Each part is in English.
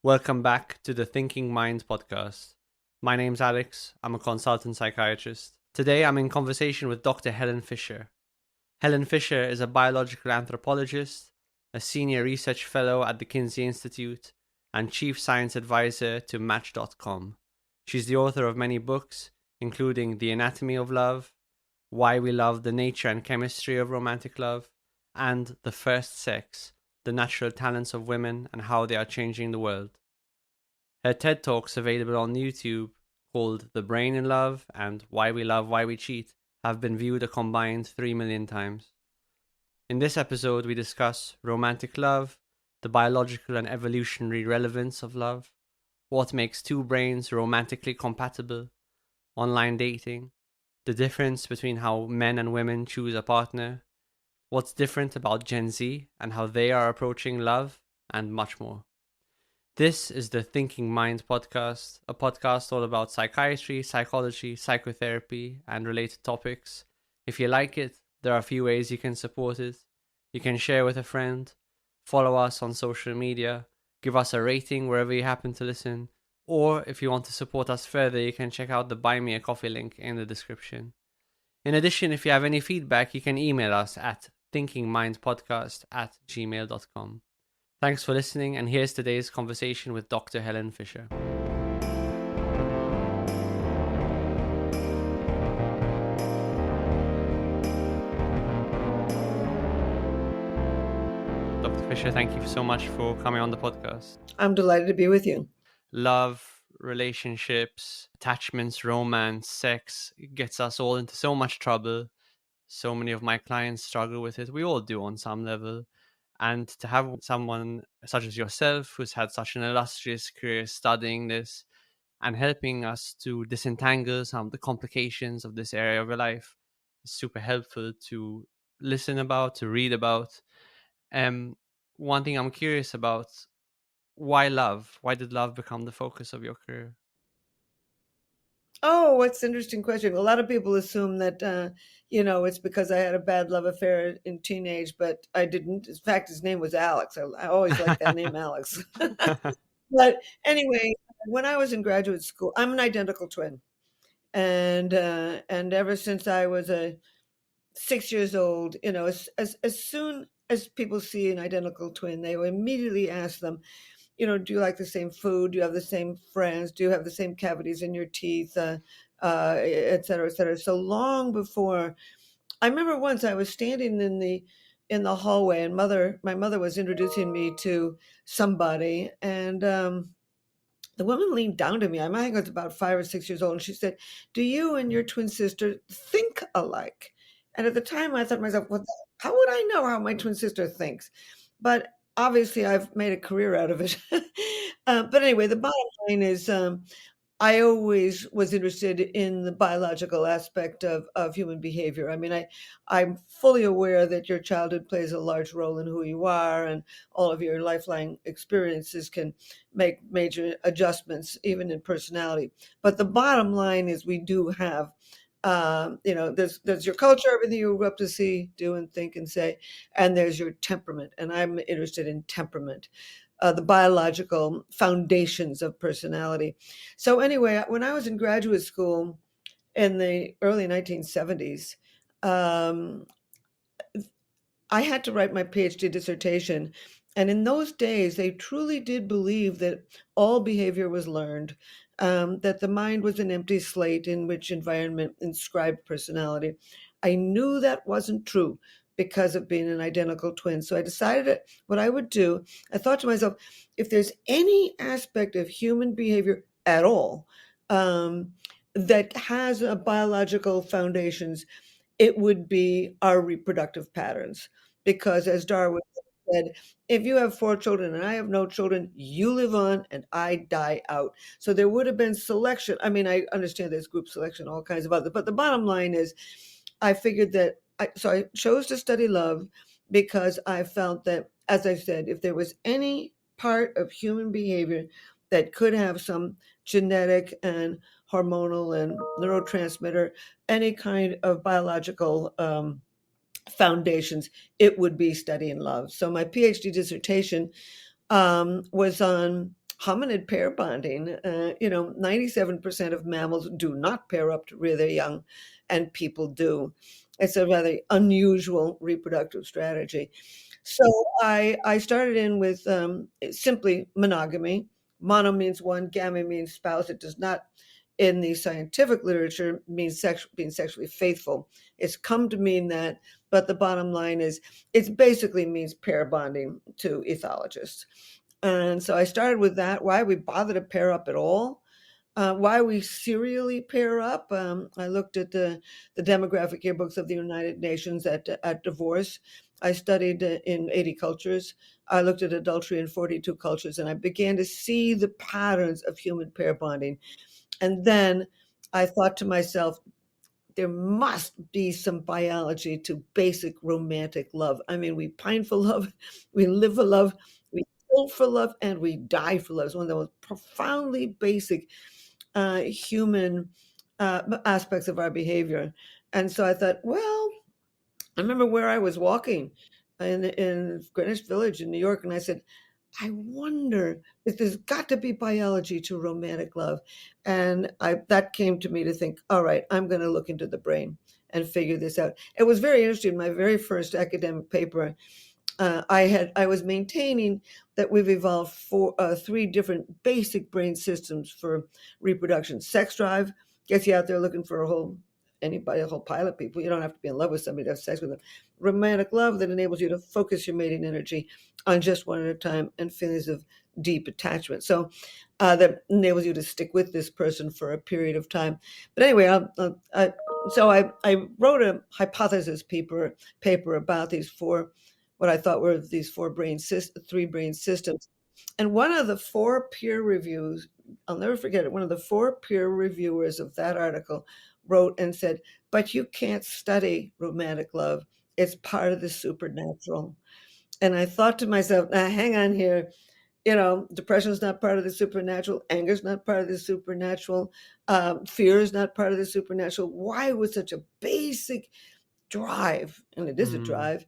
Welcome back to the Thinking Mind podcast. My name's Alex. I'm a consultant psychiatrist. Today I'm in conversation with Dr. Helen Fisher. Helen Fisher is a biological anthropologist, a senior research fellow at the Kinsey Institute, and chief science advisor to Match.com. She's the author of many books, including The Anatomy of Love, Why We Love, the Nature and Chemistry of Romantic Love, and The First Sex, the Natural Talents of Women and How They Are Changing the World. Her TED Talks available on YouTube called The Brain in Love and Why We Love, Why We Cheat have been viewed a combined 3 million times. In this episode, we discuss romantic love, the biological and evolutionary relevance of love, what makes two brains romantically compatible, online dating, the difference between how men and women choose a partner, what's different about Gen Z and how they are approaching love, and much more. This is the Thinking Mind podcast, a podcast all about psychiatry, psychology, psychotherapy, and related topics. If you like it, there are a few ways you can support it. You can share with a friend, follow us on social media, give us a rating wherever you happen to listen, or if you want to support us further, you can check out the Buy Me a Coffee link in the description. In addition, if you have any feedback, you can email us at thinkingmindpodcast@gmail.com. Thanks for listening, and here's today's conversation with Dr. Helen Fisher. Dr. Fisher, thank you so much for coming on the podcast. I'm delighted to be with you. Love, relationships, attachments, romance, sex, it gets us all into so much trouble. So many of my clients struggle with it. We all do on some level. And to have someone such as yourself, who's had such an illustrious career studying this and helping us to disentangle some of the complications of this area of your life, is super helpful to listen about, to read about. One thing I'm curious about, why love? Why did love become the focus of your career? Oh, what's an interesting question. A lot of people assume that, it's because I had a bad love affair in teenage, but I didn't. In fact, his name was Alex. I always liked that name, Alex. But anyway, when I was in graduate school, I'm an identical twin. And ever since I was 6 years old, as soon as people see an identical twin, they will immediately ask them, do you like the same food? Do you have the same friends? Do you have the same cavities in your teeth? Et cetera, et cetera. So long before, I remember once I was standing in the hallway, and my mother was introducing me to somebody, and the woman leaned down to me. I think I was about 5 or 6 years old, and she said, "Do you and your twin sister think alike?" And at the time, I thought to myself, "Well, how would I know how my twin sister thinks?" But obviously, I've made a career out of it. But anyway, the bottom line is, I always was interested in the biological aspect of human behavior. I mean, I'm fully aware that your childhood plays a large role in who you are, and all of your lifelong experiences can make major adjustments, even in personality. But the bottom line is we do have, there's your culture, everything you grew up to see, do, and think and say, and there's your temperament. And I'm interested in temperament. The biological foundations of personality. So anyway, when I was in graduate school in the early 1970s, um, I had to write my PhD dissertation. And in those days, they truly did believe that all behavior was learned, that the mind was an empty slate in which environment inscribed personality. I knew that wasn't true because of being an identical twin. So I decided what I would do. I thought to myself, if there's any aspect of human behavior at all that has a biological foundations, it would be our reproductive patterns. Because as Darwin said, if you have 4 children and I have no children, you live on and I die out. So there would have been selection. I mean, I understand there's group selection, all kinds of other, but the bottom line is I figured that I chose to study love because I felt that, as I said, if there was any part of human behavior that could have some genetic and hormonal and neurotransmitter, any kind of biological foundations, it would be studying love. So my PhD dissertation was on hominid pair bonding. 97% of mammals do not pair up to rear their young, and people do. It's a rather unusual reproductive strategy. So I started in with simply monogamy. Mono means one, gamy means spouse. It does not, in the scientific literature, mean being sexually faithful. It's come to mean that, but the bottom line is it basically means pair bonding to ethologists. And so I started with that. Why we bother to pair up at all? Why we serially pair up? I looked at the demographic yearbooks of the United Nations at divorce. I studied in 80 cultures. I looked at adultery in 42 cultures, and I began to see the patterns of human pair bonding. And then I thought to myself, there must be some biology to basic romantic love. I mean, we pine for love, we live for love, we kill for love, and we die for love. It's one of the most profoundly basic human aspects of our behavior. And so I thought, well, I remember where I was walking in Greenwich Village in New York, and I said, I wonder if there's got to be biology to romantic love. And that came to me to think, all right, I'm going to look into the brain and figure this out. It was very interesting. My very first academic paper, I was maintaining that we've evolved three different basic brain systems for reproduction. Sex drive gets you out there looking for a whole pile of people. You don't have to be in love with somebody to have sex with them. Romantic love that enables you to focus your mating energy on just one at a time and feelings of deep attachment. So that enables you to stick with this person for a period of time. But anyway, I wrote a hypothesis paper about these what I thought were these three brain systems. And one of the four peer reviews, I'll never forget it, one of the four peer reviewers of that article wrote and said, but you can't study romantic love. It's part of the supernatural. And I thought to myself, now hang on here. Depression is not part of the supernatural. Anger is not part of the supernatural. Fear is not part of the supernatural. Why would such a basic drive, and it is a Mm. drive,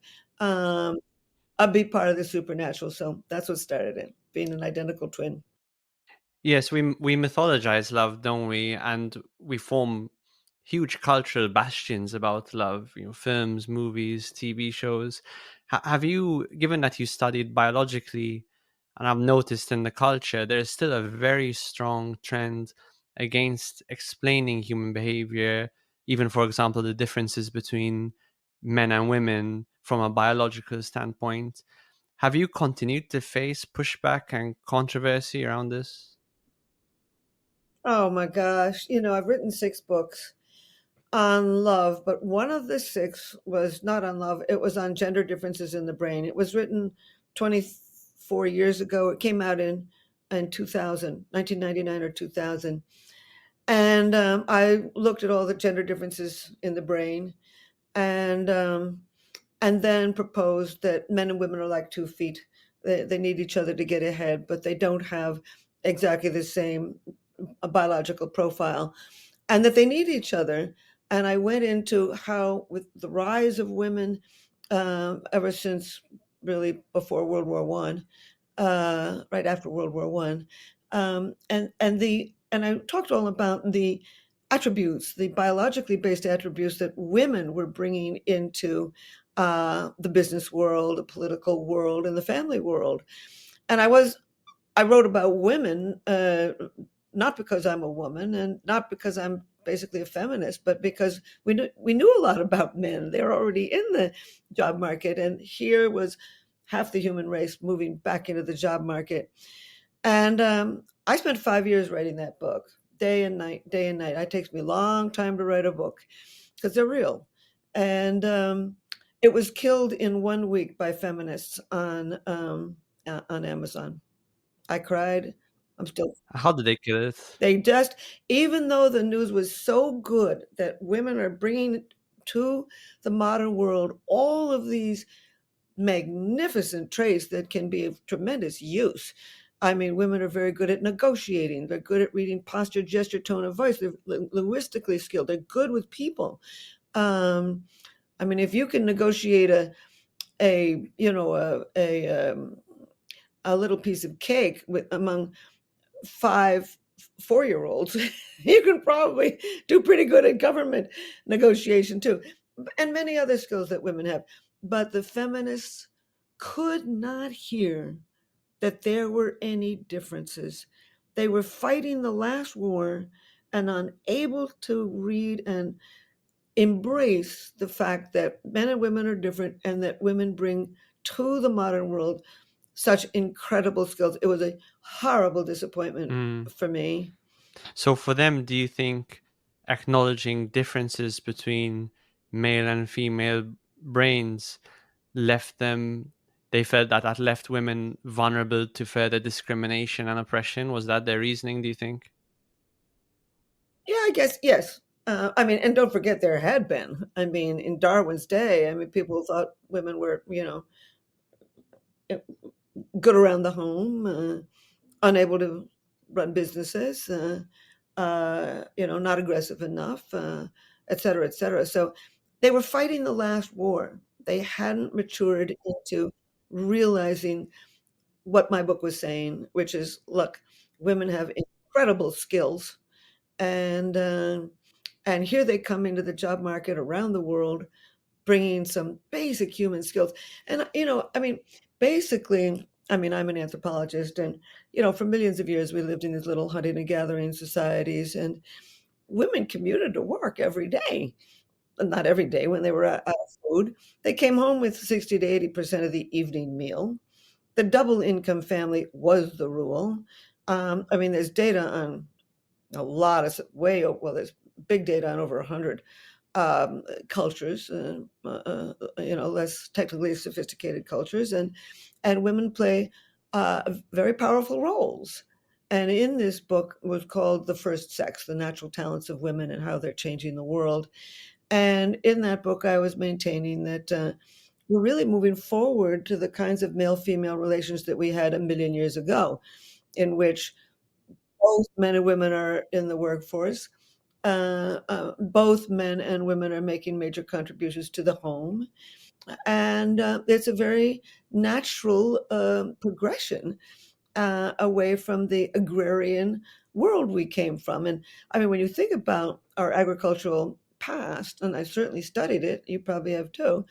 be part of the supernatural? So that's what started it, being an identical twin. Yes, we mythologize love, don't we? And we form huge cultural bastions about love. Films, movies, TV shows. Have you, given that you studied biologically, and I've noticed in the culture, there's still a very strong trend against explaining human behavior, even for example, the differences between men and women from a biological standpoint. Have you continued to face pushback and controversy around this? Oh my gosh. I've written 6 books on love, but one of the 6 was not on love. It was on gender differences in the brain. It was written 24 years ago. It came out in 2000, 1999 or 2000. And I looked at all the gender differences in the brain, and then proposed that men and women are like 2 feet. They need each other to get ahead, but they don't have exactly the same biological profile, and that they need each other. And I went into how, with the rise of women, ever since really before World War One, right after World War One, and I talked all about the attributes, the biologically based attributes that women were bringing into the business world, the political world, and the family world. And I wrote about women, not because I'm a woman and not because I'm basically a feminist, but because we knew a lot about men. They're already in the job market, and here was half the human race moving back into the job market. And I spent 5 years writing that book, day and night, day and night. It takes me a long time to write a book because they're real. And it was killed in 1 week by feminists on Amazon. I cried. I'm still How did they kill it? they just even though the news was so good that women are bringing to the modern world all of these magnificent traits that can be of tremendous use. I mean, women are very good at negotiating. They're good at reading posture, gesture, tone of voice. They're linguistically skilled. They're good with people. Um, I mean, if you can negotiate a you know a little piece of cake with among 5 4-year-olds, you can probably do pretty good at government negotiation too, and many other skills that women have. But the feminists could not hear that there were any differences. They were fighting the last war and unable to read and embrace the fact that men and women are different and that women bring to the modern world such incredible skills. It was a horrible disappointment Mm. for me. So for them, do you think acknowledging differences between male and female brains left them, they felt that that left women vulnerable to further discrimination and oppression? Was that their reasoning, do you think? Yeah, I guess, yes. I mean, and don't forget there had been. I mean, in Darwin's day, I mean, people thought women were, good around the home, unable to run businesses, not aggressive enough, et cetera, et cetera. So they were fighting the last war. They hadn't matured into realizing what my book was saying, which is, look, women have incredible skills, and and here they come into the job market around the world, bringing some basic human skills. And I mean, basically, I mean, I'm an anthropologist, and for millions of years we lived in these little hunting and gathering societies, and women commuted to work every day. Not every day when they were out of food. They came home with 60 to 80% of the evening meal. The double income family was the rule. I mean, there's data on a lot of well, there's big data on over 100 cultures, less technically sophisticated cultures, and women play very powerful roles. And in this book was called "The First Sex: The Natural Talents of Women and How They're Changing the World." And in that book, I was maintaining that we're really moving forward to the kinds of male-female relations that we had a million years ago, in which both men and women are in the workforce. Both men and women are making major contributions to the home. And it's a very natural progression away from the agrarian world we came from. And I mean, when you think about our agricultural past, and I certainly studied it, you probably have too.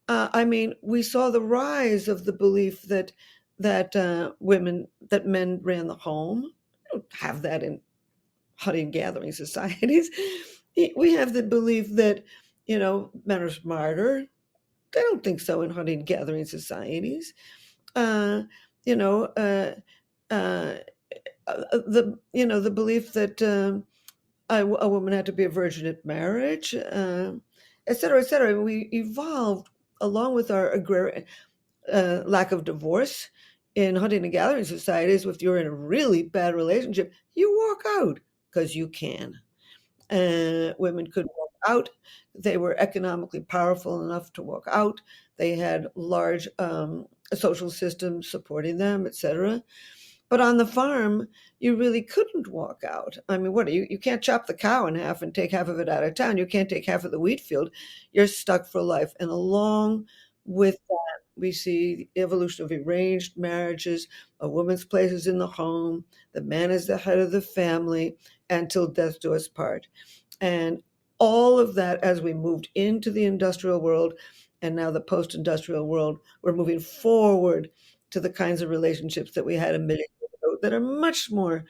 I mean, we saw the rise of the belief that men ran the home. We don't have that in hunting and gathering societies. We have the belief that men are smarter. I don't think so in hunting and gathering societies. Uh, you know, uh, uh, the belief that a woman had to be a virgin at marriage, et cetera, et cetera. We evolved along with our agrarian lack of divorce in hunting and gathering societies. If you're in a really bad relationship, you walk out because you can. Women could walk out. They were economically powerful enough to walk out. They had large social systems supporting them, etc. But on the farm, you really couldn't walk out. I mean, what you can't chop the cow in half and take half of it out of town. You can't take half of the wheat field. You're stuck for life. And along with that, we see the evolution of arranged marriages. A woman's place is in the home. The man is the head of the family until death do us part. And all of that, as we moved into the industrial world and now the post-industrial world, we're moving forward to the kinds of relationships that we had a million years ago that are much more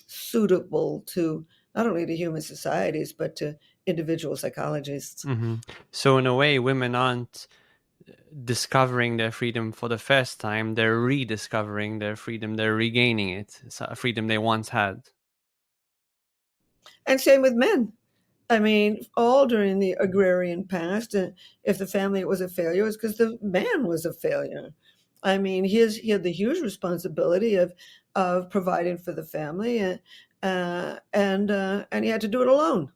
suitable to not only to human societies, but to individual psychologists. Hmm. So in a way, women aren't discovering their freedom for the first time. They're rediscovering their freedom. They're regaining it. It's a freedom they once had. And same with men. I mean, all during the agrarian past, if the family was a failure, it's because the man was a failure. I mean, he had the huge responsibility of providing for the family, and he had to do it alone.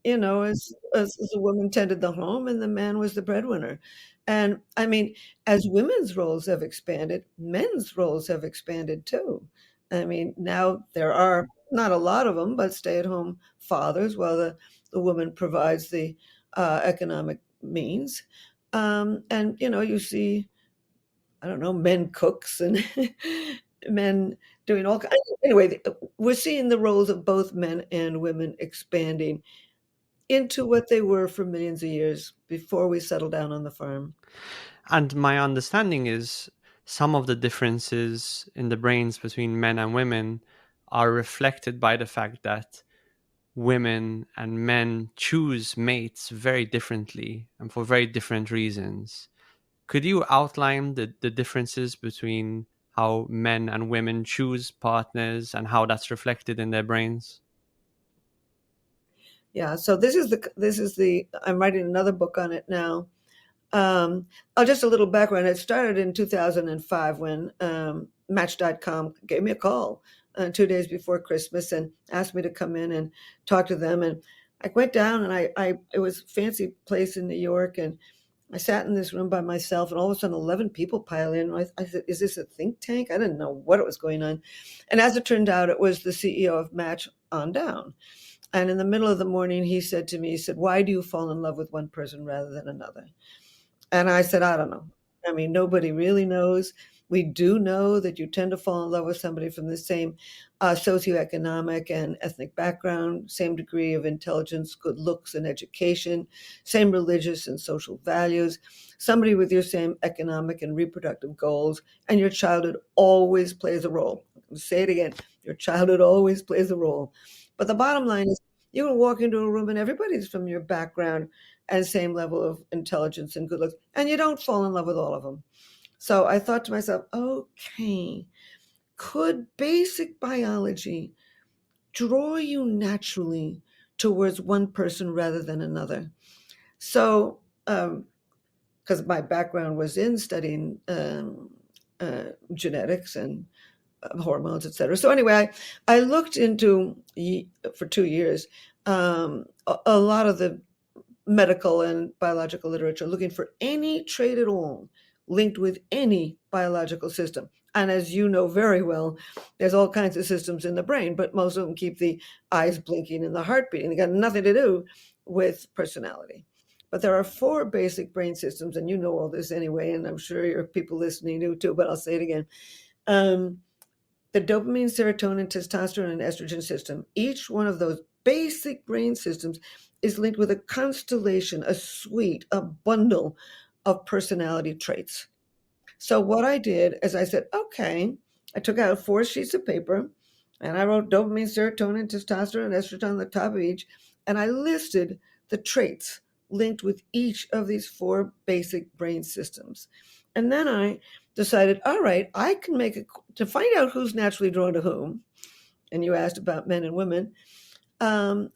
As the woman tended the home and the man was the breadwinner. And I mean, as women's roles have expanded, men's roles have expanded too. I mean, now there are not a lot of them, but stay-at-home fathers, while the woman provides the economic means. And you see, I don't know, men cooks and men doing all kinds. Anyway, we're seeing the roles of both men and women expanding into what they were for millions of years before we settled down on the farm. And my understanding is some of the differences in the brains between men and women are reflected by the fact that women and men choose mates very differently and for very different reasons. Could you outline the differences between how men and women choose partners and how that's reflected in their brains? Yeah, so this is the I'm writing another book on it now. Um, oh, just a little background. It started in 2005 when Match.com gave me a call 2 days before Christmas and asked me to come in and talk to them. And I went down and it was a fancy place in New York. And I sat in this room by myself and all of a sudden 11 people pile in. I said, is this a think tank? I didn't know what was going on. And as it turned out, it was the CEO of Match on down. And in the middle of the morning, he said to me, he said, why do you fall in love with one person rather than another? And I said, I don't know. I mean, nobody really knows. We do know that you tend to fall in love with somebody from the same socioeconomic and ethnic background, same degree of intelligence, good looks, and education, same religious and social values, somebody with your same economic and reproductive goals, and your childhood always plays a role. I'll say it again, your childhood always plays a role. But the bottom line is, you can walk into a room and everybody's from your background and same level of intelligence and good looks, and you don't fall in love with all of them. So I thought to myself, okay, could basic biology draw you naturally towards one person rather than another? So, because my background was in studying genetics and hormones, et cetera. So anyway, I looked into for 2 years a lot of the medical and biological literature looking for any trait at all linked with any biological system. And as you know very well, there's all kinds of systems in the brain, but most of them keep the eyes blinking and the heart beating. They got nothing to do with personality. But there are four basic brain systems, and you know all this anyway, and I'm sure your people listening do too, but I'll say it again. Um, the dopamine, serotonin, testosterone, and estrogen system, each one of those basic brain systems is linked with a constellation, a suite, a bundle of personality traits. So what I did is I said, okay, I took out 4 sheets of paper and I wrote dopamine, serotonin, testosterone, and estrogen on the top of each, and I listed the traits linked with each of these four basic brain systems. And then I decided, all right, I can to find out who's naturally drawn to whom, and you asked about men and women, um,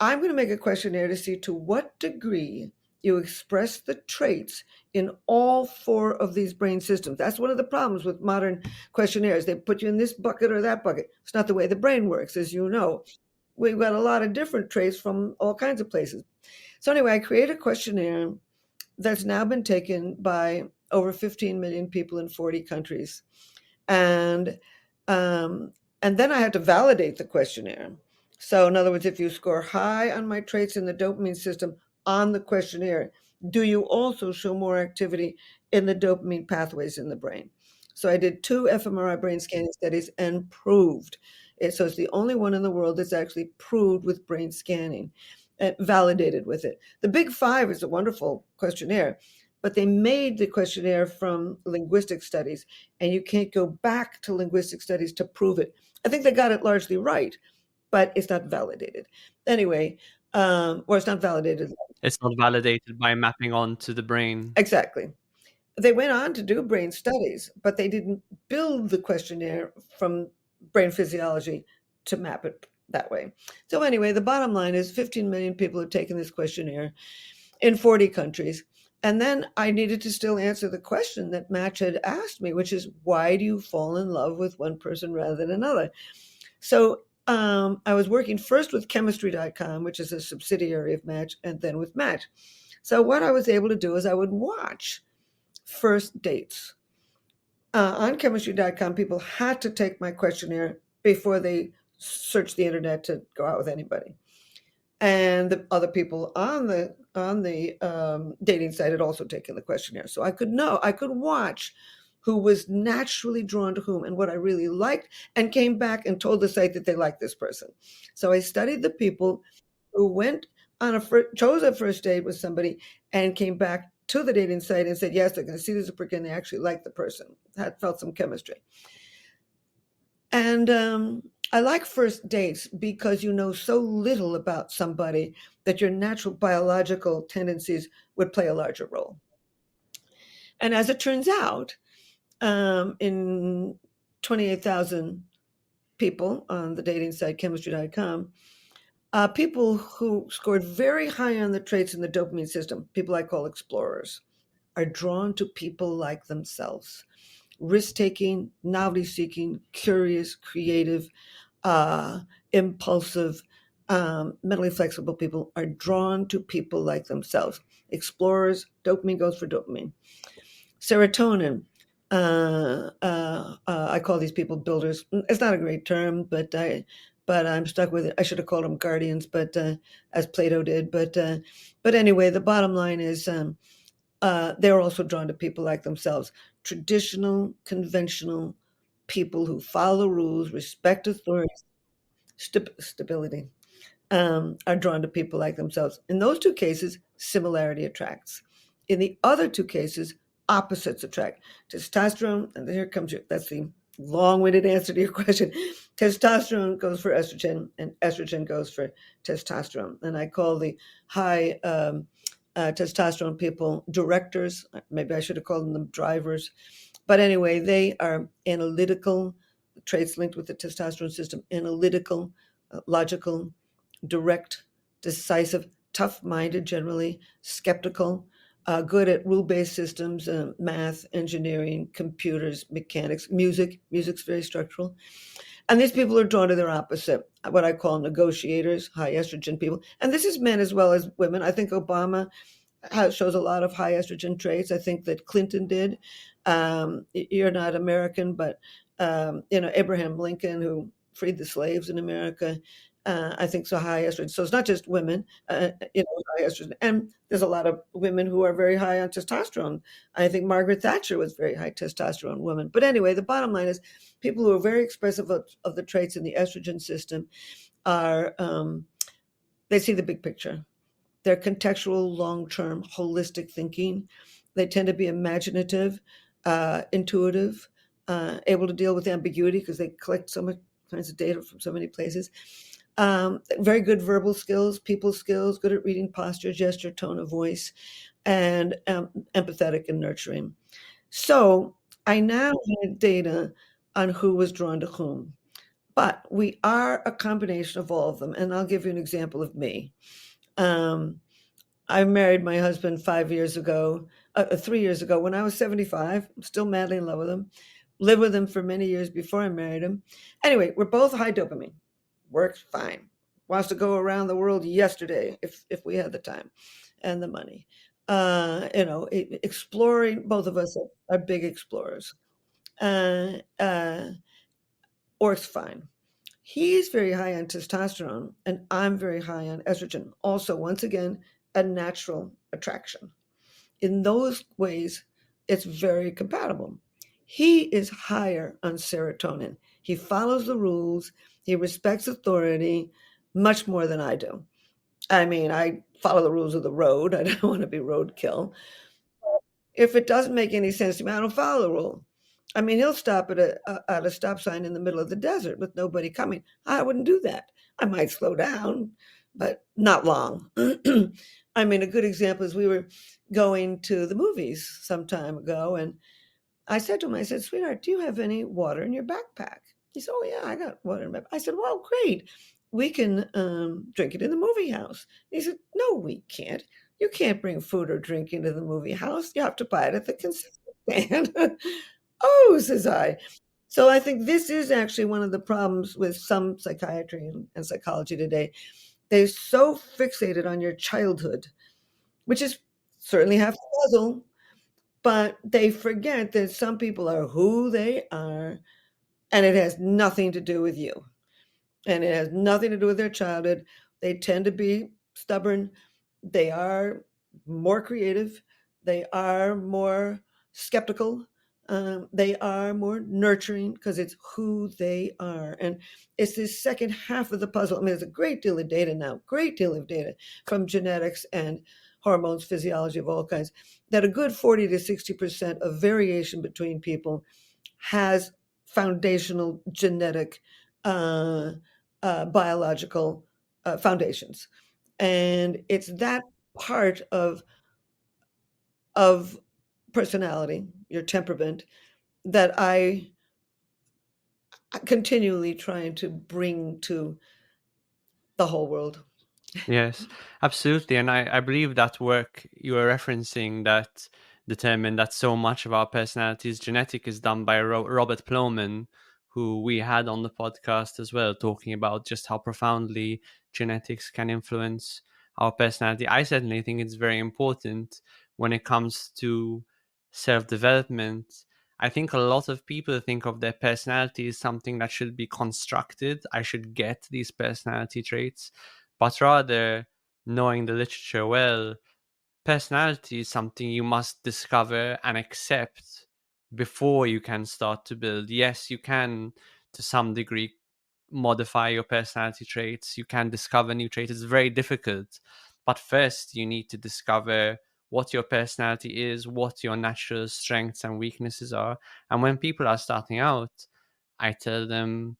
I'm going to make a questionnaire to see to what degree you express the traits in all four of these brain systems. That's one of the problems with modern questionnaires. They put you in this bucket or that bucket. It's not the way the brain works, as you know. We've got a lot of different traits from all kinds of places. So anyway, I created a questionnaire that's now been taken by over 15 million people in 40 countries. And um, and then I had to validate the questionnaire. So in other words, if you score high on my traits in the dopamine system on the questionnaire, do you also show more activity in the dopamine pathways in the brain? So I did 2 fMRI brain scanning studies and proved it. So it's the only one in the world that's actually proved with brain scanning and validated with it. The Big Five is a wonderful questionnaire, but they made the questionnaire from linguistic studies, and you can't go back to linguistic studies to prove it. I think they got it largely right, but it's not validated. Anyway, or it's not validated. It's not validated by mapping onto the brain. Exactly. They went on to do brain studies, but they didn't build the questionnaire from brain physiology to map it that way. So anyway, the bottom line is 15 million people have taken this questionnaire in 40 countries. And then I needed to still answer the question that Match had asked me, which is, why do you fall in love with one person rather than another? So I was working first with chemistry.com, which is a subsidiary of Match, and then with Match. So what I was able to do is I would watch first dates. On chemistry.com, people had to take my questionnaire before they searched the internet to go out with anybody. And the other people on the dating site had also taken the questionnaire, so I could watch who was naturally drawn to whom and what I really liked, and came back and told the site that they liked this person. So I studied the people who went on chose a first date with somebody and came back to the dating site and said, yes, they're going to see this person. They actually like the person, had felt some chemistry. And I like first dates because you know so little about somebody that your natural biological tendencies would play a larger role. And as it turns out, in 28,000 people on the dating site chemistry.com, people who scored very high on the traits in the dopamine system, people I call explorers, are drawn to people like themselves. Risk taking, novelty seeking, curious, creative, impulsive, mentally flexible people are drawn to people like themselves. Explorers, dopamine goes for dopamine. Serotonin, I call these people builders. It's not a great term, but I'm stuck with it. I should have called them guardians, but as Plato did. But anyway, the bottom line is they're also drawn to people like themselves, traditional, conventional people who follow rules, respect authority, stability, are drawn to people like themselves. In those two cases, similarity attracts. In the other two cases, opposites attract. Testosterone, and here comes that's the long-winded answer to your question. Testosterone goes for estrogen, and estrogen goes for testosterone. And I call the high testosterone people directors. Maybe I should have called them drivers. But anyway, they are analytical, traits linked with the testosterone system, analytical, logical, direct, decisive, tough-minded generally, skeptical, good at rule-based systems, math, engineering, computers, mechanics, music. Music's very structural. And these people are drawn to their opposite, what I call negotiators, high estrogen people. And this is men as well as women. I think Obama shows a lot of high estrogen traits. I think that Clinton did. You're not American, but Abraham Lincoln, who freed the slaves in America, I think so high estrogen. So it's not just women, high estrogen. And there's a lot of women who are very high on testosterone. I think Margaret Thatcher was very high testosterone woman. But anyway, the bottom line is people who are very expressive of the traits in the estrogen system are, they see the big picture. They're contextual, long-term, holistic thinking. They tend to be imaginative, intuitive, able to deal with ambiguity because they collect so much kinds of data from so many places. Very good verbal skills, people skills, good at reading posture, gesture, tone of voice, and empathetic and nurturing. So I now had data on who was drawn to whom, but we are a combination of all of them. And I'll give you an example of me. I married my husband 5 years ago, 3 years ago, when I was 75. I'm still madly in love with him. Lived with him for many years before I married him. Anyway, we're both high dopamine. Works fine. Wants to go around the world yesterday if we had the time and the money. Exploring. Both of us are big explorers. Uh, uh, Works fine. He's very high on testosterone, and I'm very high on estrogen. Also, once again, a natural attraction. In those ways, it's very compatible. He is higher on serotonin. He follows the rules, he respects authority much more than I do. I mean, I follow the rules of the road. I don't want to be roadkill. If it doesn't make any sense to me, I don't follow the rule. I mean, he'll stop at a stop sign in the middle of the desert with nobody coming. I wouldn't do that. I might slow down, but not long. I mean, a good example is we were going to the movies some time ago, and I said to him, I said, "Sweetheart, do you have any water in your backpack?" He said, "Oh, yeah, I got water in my backpack." I said, "Well, great. We can drink it in the movie house." He said, "No, we can't. You can't bring food or drink into the movie house. You have to buy it at the concession stand." Oh, says I. So I think this is actually one of the problems with some psychiatry and psychology today. They're so fixated on your childhood, which is certainly half the puzzle, but they forget that some people are who they are, and it has nothing to do with you. And it has nothing to do with their childhood. They tend to be stubborn. They are more creative. They are more skeptical. They are more nurturing because it's who they are. And it's this second half of the puzzle. I mean, there's a great deal of data now, great deal of data from genetics and hormones, physiology of all kinds, that a good 40 to 60% of variation between people has foundational genetic, uh, biological foundations. And it's that part of personality, your temperament, that I continually trying to bring to the whole world. Yes, absolutely. And I believe that work you were referencing that determined that so much of our personality is genetic is done by Robert Plomin, who we had on the podcast as well, talking about just how profoundly genetics can influence our personality. I certainly think it's very important when it comes to self development. I think a lot of people think of their personality as something that should be constructed. I should get these personality traits, but rather knowing the literature well, personality is something you must discover and accept before you can start to build. Yes, you can, to some degree, modify your personality traits. You can discover new traits. It's very difficult. But first, you need to discover what your personality is, what your natural strengths and weaknesses are. And when people are starting out, I tell them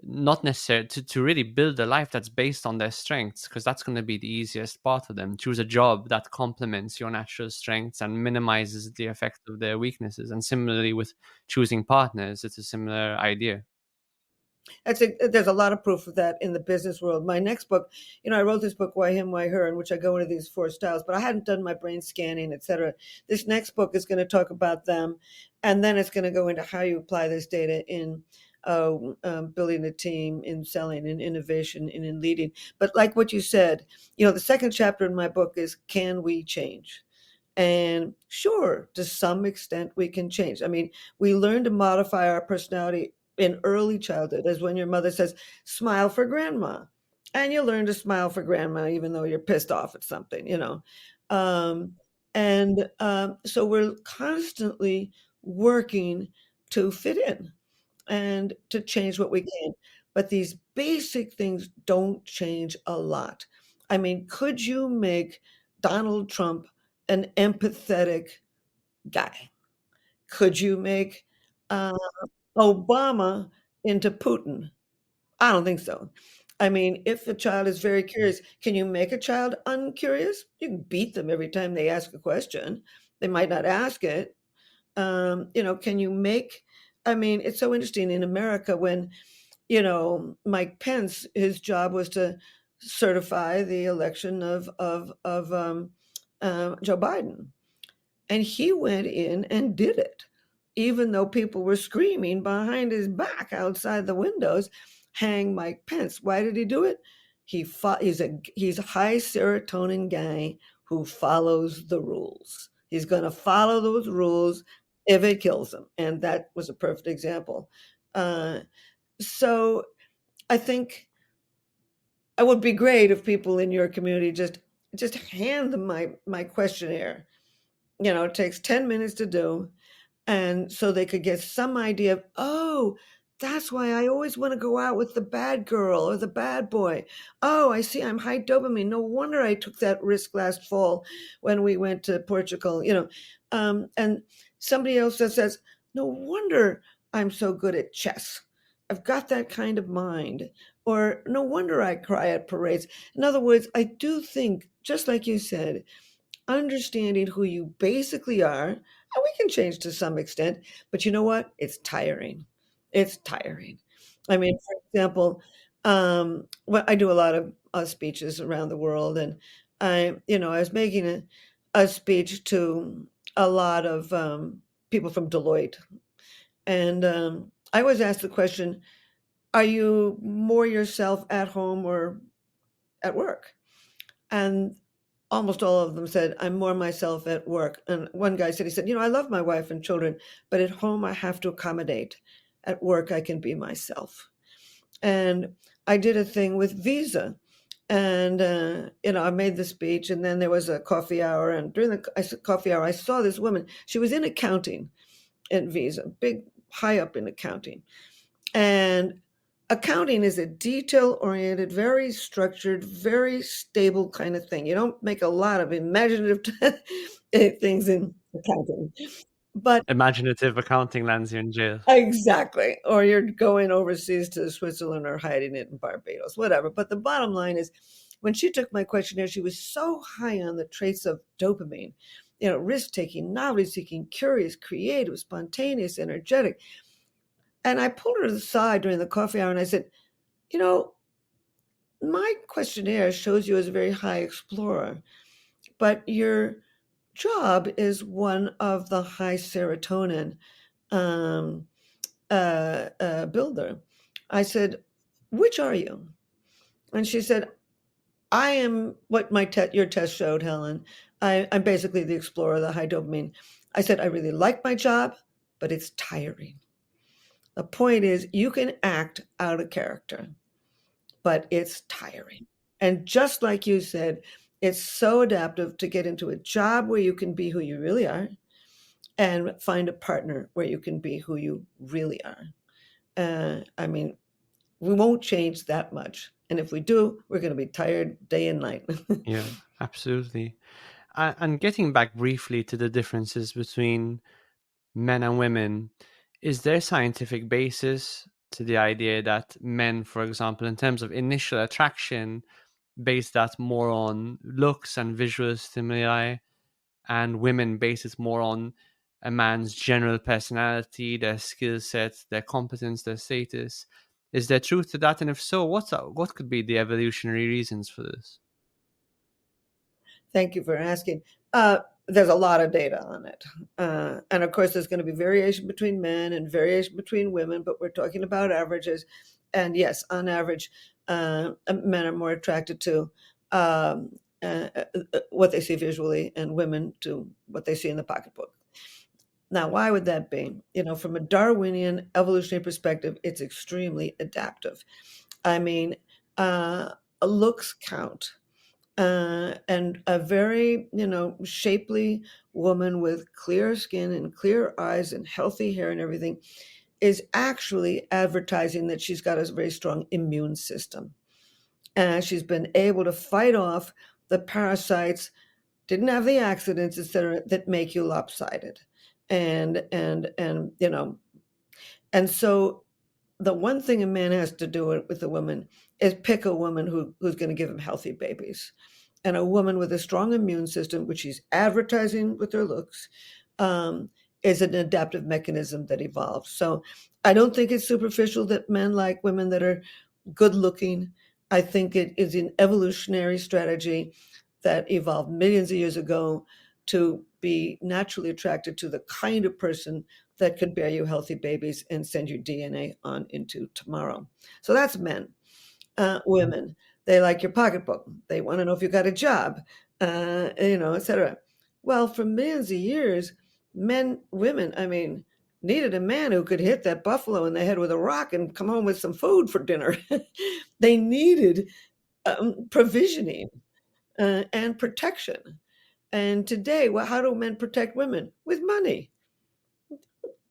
not necessarily to really build a life that's based on their strengths, because that's going to be the easiest part for them. Choose a job that complements your natural strengths and minimizes the effect of their weaknesses. And similarly with choosing partners, it's a similar idea. There's a lot of proof of that in the business world. My next book, I wrote this book, Why Him, Why Her, in which I go into these four styles, but I hadn't done my brain scanning, etc. This next book is going to talk about them, and then it's going to go into how you apply this data in building a team, in selling, in innovation, and in leading. But like what you said, the second chapter in my book is Can We Change? And sure, to some extent, we can change. I mean, we learn to modify our personality in early childhood, as when your mother says, smile for grandma. And you learn to smile for grandma, even though you're pissed off at something. Um, so we're constantly working to fit in and to change what we can. But these basic things don't change a lot. I mean, could you make Donald Trump an empathetic guy? Could you make uh, Obama into Putin? I don't think so. I mean, if a child is very curious, can you make a child uncurious? You can beat them every time they ask a question. They might not ask it. Can you make, I mean, it's so interesting in America when, Mike Pence, his job was to certify the election of Joe Biden. And he went in and did it, even though people were screaming behind his back outside the windows, hang Mike Pence. Why did he do it? He's a high serotonin guy who follows the rules. He's going to follow those rules if it kills him. And that was a perfect example. Uh, so I think it would be great if people in your community just hand them my questionnaire. It takes 10 minutes to do, and so they could get some idea of, oh, that's why I always want to go out with the bad girl or the bad boy. Oh, I see, I'm high dopamine. No wonder I took that risk last fall when we went to Portugal. And somebody else that says, no wonder I'm so good at chess. I've got that kind of mind. Or no wonder I cry at parades. In other words, I do think, just like you said, understanding who you basically are, and we can change to some extent, but you know what? It's tiring. It's tiring. I mean, for example, well, I do a lot of speeches around the world, and I was making a speech to a lot of people from Deloitte, and I was asked the question, "Are you more yourself at home or at work?" And almost all of them said, I'm more myself at work. And one guy said, I love my wife and children, but at home I have to accommodate. At work I can be myself. And I did a thing with Visa. And, I made the speech, and then there was a coffee hour. And during the coffee hour, I saw this woman. She was in accounting. at Visa, big, high up in accounting. And accounting is a detail-oriented, very structured, very stable kind of thing. You don't make a lot of imaginative things in accounting. But Imaginative accounting lands you in jail. exactly. Or you're going overseas to Switzerland or hiding it in Barbados, whatever. But the bottom line is, when she took my questionnaire, she was so high on the traits of dopamine, risk taking, novelty seeking, curious, creative, spontaneous, energetic. And I pulled her to the side during the coffee hour and I said, you know, my questionnaire shows you as a very high explorer, but your job is one of the high serotonin um, builder. I said, which are you? And she said, I am what your test showed, Helen. I'm basically the explorer, the high dopamine. I said, I really like my job, but it's tiring. The point is, you can act out of character, but it's tiring. And just like you said, it's so adaptive to get into a job where you can be who you really are and find a partner where you can be who you really are. I mean, we won't change that much. And if we do, we're going to be tired day and night. Yeah, absolutely. And getting back briefly to the differences between men and women, is there scientific basis to the idea that men, for example, in terms of initial attraction, base that more on looks and visual stimuli, and women base it more on a man's general personality, their skill set, their competence, their status? Is there truth to that? And if so, what could be the evolutionary reasons for this? Thank you for asking. There's a lot of data on it. And of course, there's going to be variation between men and variation between women, but we're talking about averages. And yes, on average, men are more attracted to what they see visually, and women to what they see in the pocketbook. Now, why would that be? From a Darwinian evolutionary perspective, it's extremely adaptive. I mean, looks count. And a very, shapely woman with clear skin and clear eyes and healthy hair and everything is actually advertising that she's got a very strong immune system. And she's been able to fight off the parasites, didn't have the accidents, etc., that make you lopsided. And so the one thing a man has to do with a woman is pick a woman who's going to give him healthy babies. And a woman with a strong immune system, which she's advertising with her looks, um, is an adaptive mechanism that evolves. So I don't think it's superficial that men like women that are good looking. I think it is an evolutionary strategy that evolved millions of years ago to be naturally attracted to the kind of person that could bear you healthy babies and send your DNA on into tomorrow. So that's men. Women, they like your pocketbook. They want to know if you got a job, etc. Well, for millions of years, women, needed a man who could hit that buffalo in the head with a rock and come home with some food for dinner. They needed provisioning and protection. And today, well, how do men protect women? With money.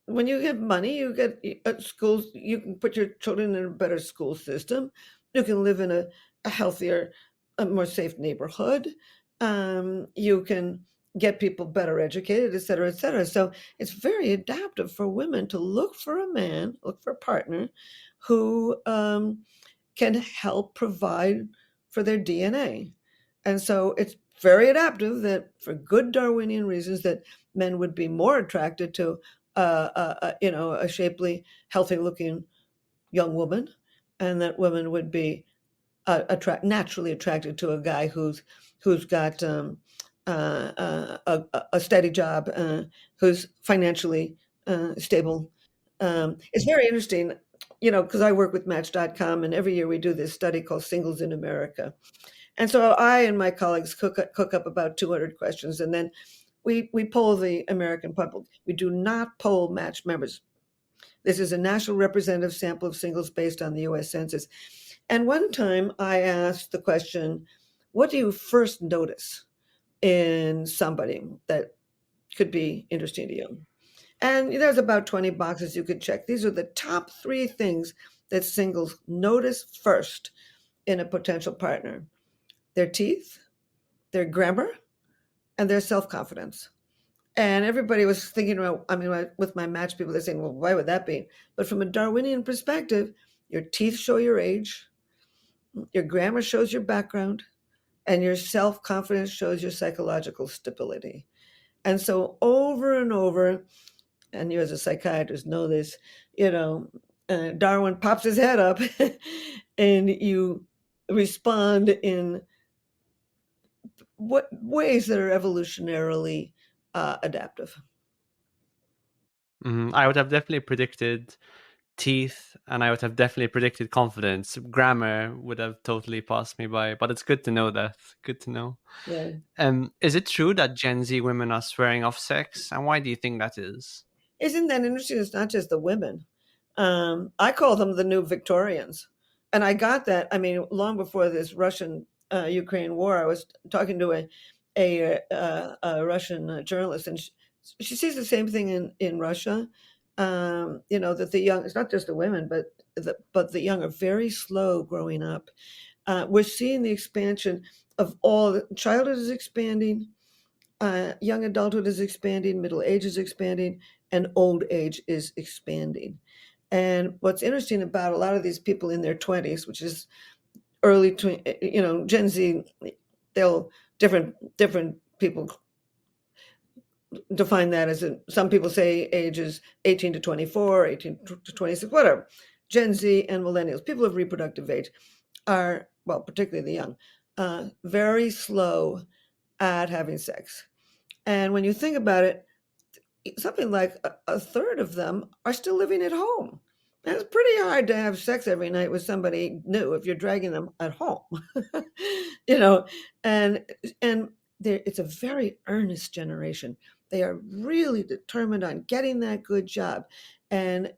When you have money, you get schools, you can put your children in a better school system. You can live in a healthier, a more safe neighborhood. You can get people better educated, et cetera, et cetera. So it's very adaptive for women to look for a man, look for a partner who can help provide for their DNA. And so it's very adaptive that for good Darwinian reasons that men would be more attracted to a shapely, healthy-looking young woman, and that women would be naturally attracted to a guy who's got a steady job, who's financially stable. It's very interesting, because I work with Match.com, and every year we do this study called Singles in America. And so I and my colleagues cook up about 200 questions, and then we poll the American public. We do not poll Match members. This is a national representative sample of singles based on the US Census. And one time I asked the question, what do you first notice in somebody that could be interesting to you? And there's about 20 boxes you could check. These are the top 3 things that singles notice first in a potential partner: their teeth, their grammar, and their self confidence. And everybody was thinking about, I mean, with my match people, they're saying, well, why would that be? But from a Darwinian perspective, your teeth show your age, your grammar shows your background, and your self confidence shows your psychological stability. And so, over and over, and you as a psychiatrist know this, you know, Darwin pops his head up and you respond in what ways that are evolutionarily adaptive. I would have definitely predicted teeth, and I would have definitely predicted confidence. Grammar would have totally passed me by, but it's good to know that. Good to know. Yeah. Is it true that Gen Z women are swearing off sex, and why do you think that is? Isn't that interesting? It's not just the women. I call them the new Victorians. And I got that. I mean, long before this Russian Ukraine war, I was talking to a Russian journalist, and she sees the same thing in Russia. That the young, it's not just the women, but the young are very slow growing up. We're seeing the expansion of all, childhood is expanding, young adulthood is expanding, middle age is expanding, and old age is expanding. And what's interesting about a lot of these people in their 20s, which is Gen Z, they'll different people define that as some people say ages 18 to 24, 18 to 26, whatever. Gen Z and millennials, people of reproductive age, are, well, particularly the young, very slow at having sex. And when you think about it, something like a third of them are still living at home. And it's pretty hard to have sex every night with somebody new if you're dragging them at home. you know, and and it's a very earnest generation. They are really determined on getting that good job and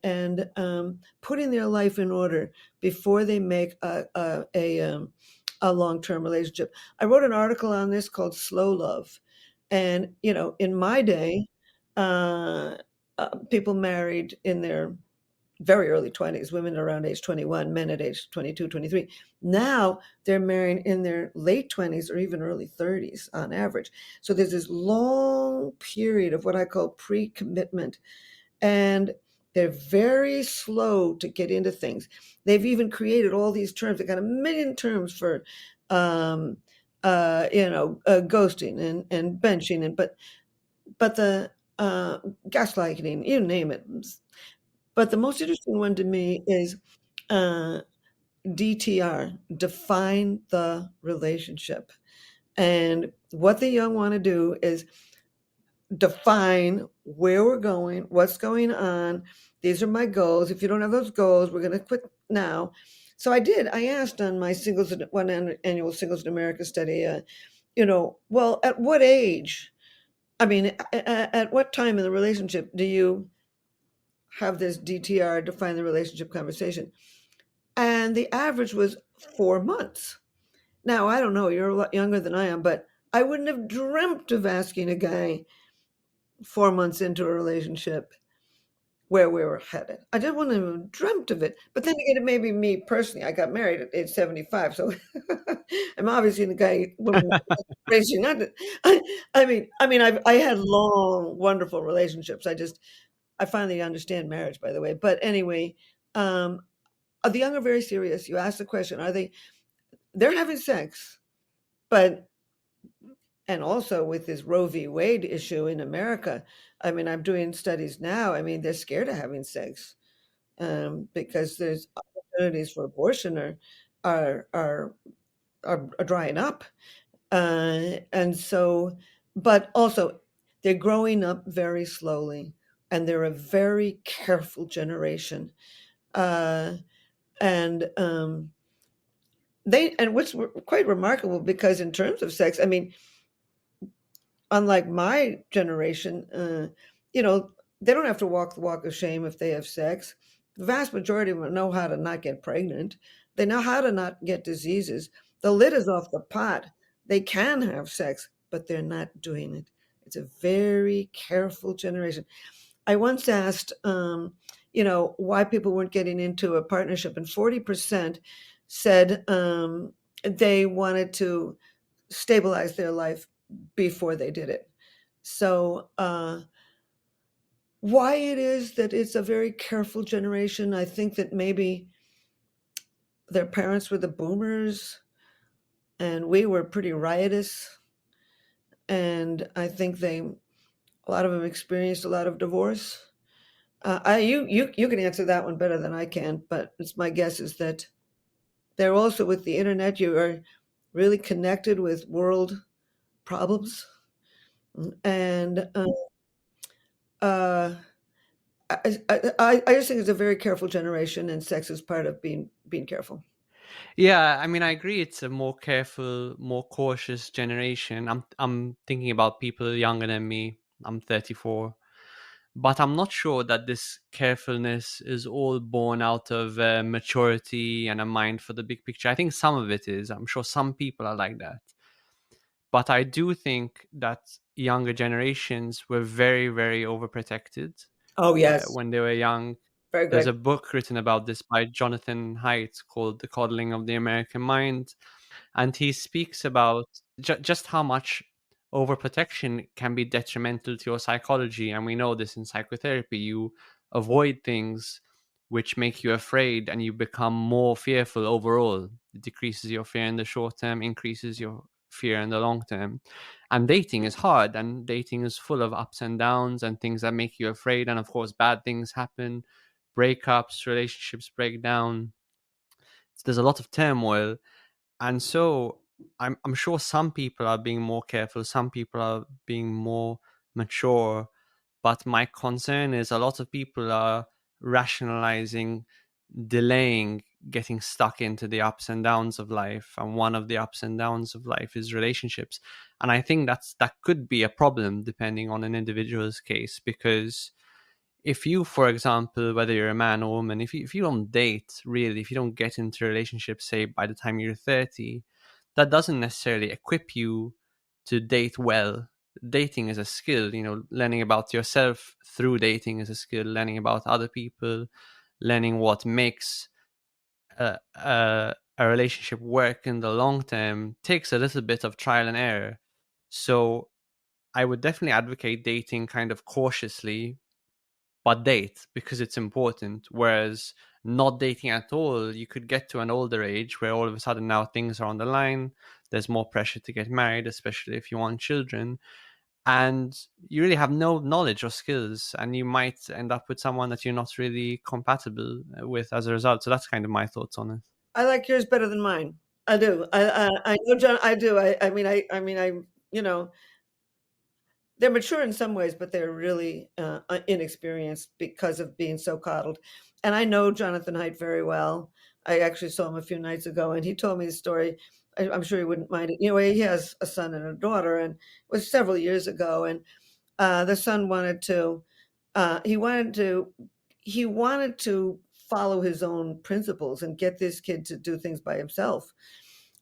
putting their life in order before they make a long-term relationship. I wrote an article on this called Slow Love. And, in my day, uh, people married in their very early 20s, women around age 21, men at age 22, 23. Now they're marrying in their late 20s or even early 30s on average. So there's this long period of what I call pre-commitment. And they're very slow to get into things. They've even created all these terms. They got a million terms for, ghosting and benching, but the gaslighting, you name it. But the most interesting one to me is uh, DTR, define the relationship. And what the young want to do is define where we're going, what's going on. These are my goals. If you don't have those goals, we're going to quit now. So I did. I asked on my annual Singles in America study, well, at what age? I mean, at what time in the relationship do you have this DTR, define the relationship conversation? And the average was 4 months. Now, I don't know, you're a lot younger than I am, but I wouldn't have dreamt of asking a guy 4 months into a relationship where we were headed. I just wouldn't have dreamt of it. But then again, it may be me personally. I got married at age 75, so I'm obviously the guy woman raising not. I had long, wonderful relationships. I finally understand marriage, by the way. But anyway, um, the young are very serious. You ask the question, they're having sex, but and also with this Roe v. Wade issue in America, I mean, I'm doing studies now. I mean, they're scared of having sex because there's opportunities for abortion are are are drying up, and so, but also they're growing up very slowly, and they're a very careful generation, uh, and what's quite remarkable, because in terms of sex, I mean, unlike my generation, you know, they don't have to walk the walk of shame if they have sex. The vast majority of them know how to not get pregnant. They know how to not get diseases. The lid is off the pot. They can have sex, but they're not doing it. It's a very careful generation. I once asked, why people weren't getting into a partnership, and 40% said they wanted to stabilize their life before they did it. So, why it is that it's a very careful generation, I think that maybe their parents were the boomers and we were pretty riotous. And I think a lot of them experienced a lot of divorce. You can answer that one better than I can, but it's my guess is that they're also with the internet. You are really connected with world problems, and uh, I just think it's a very careful generation, and sex is part of being careful. Yeah, I mean, I agree. It's a more careful, more cautious generation. I'm thinking about people younger than me. I'm 34, but I'm not sure that this carefulness is all born out of maturity and a mind for the big picture. I think some of it is. I'm sure some people are like that, but I do think that younger generations were very, very overprotected Oh yes, when they were young. very There's a good. book written about this by Jonathan Haidt called The Coddling of the American Mind, and he speaks about just how much overprotection can be detrimental to your psychology. And we know this in psychotherapy. You avoid things which make you afraid and you become more fearful overall. It decreases your fear in the short term, increases your fear in the long term. And dating is hard, and dating is full of ups and downs and things that make you afraid. And of course, bad things happen, breakups, relationships break down. So there's a lot of turmoil, and so I'm sure some people are being more careful, some people are being more mature, but my concern is a lot of people are rationalizing, delaying getting stuck into the ups and downs of life. And one of the ups and downs of life is relationships. And I think that could be a problem depending on an individual's case, because if you, for example, whether you're a man or woman, if you don't date really, if you don't get into relationships, say by the time you're 30, that doesn't necessarily equip you to date well. Dating is a skill, learning about yourself through dating is a skill, learning about other people, learning what makes a relationship work in the long term takes a little bit of trial and error. So I would definitely advocate dating kind of cautiously, but date because it's important. Whereas not dating at all, you could get to an older age where all of a sudden now things are on the line. There's more pressure to get married, especially if you want children. And you really have no knowledge or skills, and you might end up with someone that you're not really compatible with as a result. So that's kind of my thoughts on it. I like yours better than mine. I do. I know, John. I do. I mean, you know, they're mature in some ways, but they're really inexperienced because of being so coddled. And I know Jonathan Haidt very well. I actually saw him a few nights ago, and he told me the story. I'm sure he wouldn't mind it. He has a son and a daughter, and it was several years ago. And the son wanted to, he wanted to, he wanted to follow his own principles and get this kid to do things by himself.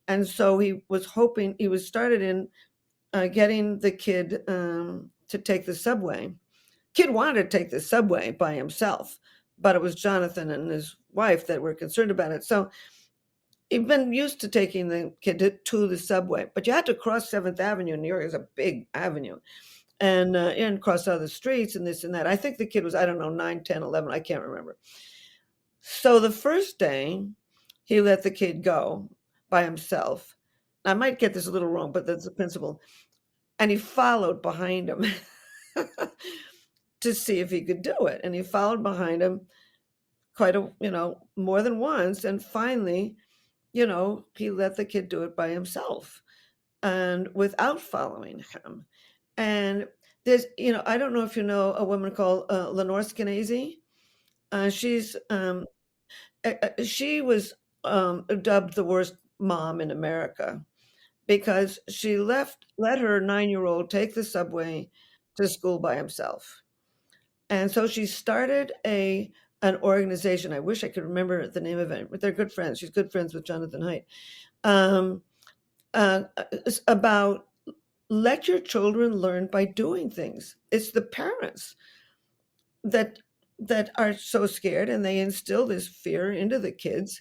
And so he was hoping he was started in getting the kid to take the subway. Kid wanted to take the subway by himself, but it was Jonathan and his wife that were concerned about it. So he'd been used to taking the kid to the subway, but you had to cross Seventh Avenue in New York. It's a big avenue, and cross other streets and this and that. I think the kid was, I don't know, 9, 10, 11. I can't remember. So the first day, he let the kid go by himself. I might get this a little wrong, but that's the principle. And he followed behind him to see if he could do it. And he followed behind him more than once. And finally, he let the kid do it by himself and without following him. And I don't know if you know a woman called Lenore Skenazy. She's she was dubbed the worst mom in America because she let her 9-year-old take the subway to school by himself. And so she started an organization. I wish I could remember the name of it, but they're good friends. She's good friends with Jonathan Haidt. Um, it's about let your children learn by doing things. It's the parents that that are so scared, and they instill this fear into the kids,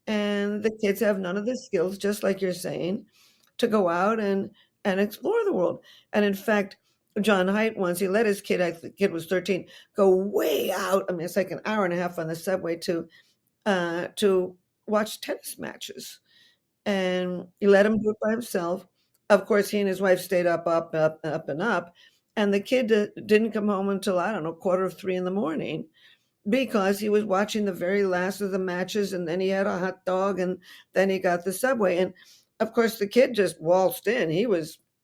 and the kids have none of the skills, just like you're saying, to go out and explore the world. And in fact, John Haidt once he let his kid, I think the kid was 13, go way out. I mean, it's like an hour and a half on the subway to watch tennis matches, and he let him do it by himself. Of course, he and his wife stayed up, and up, and the kid didn't come home until, I don't know, quarter of 3 in the morning, because he was watching the very last of the matches, and then he had a hot dog, and then he got the subway. And of course, the kid just waltzed in.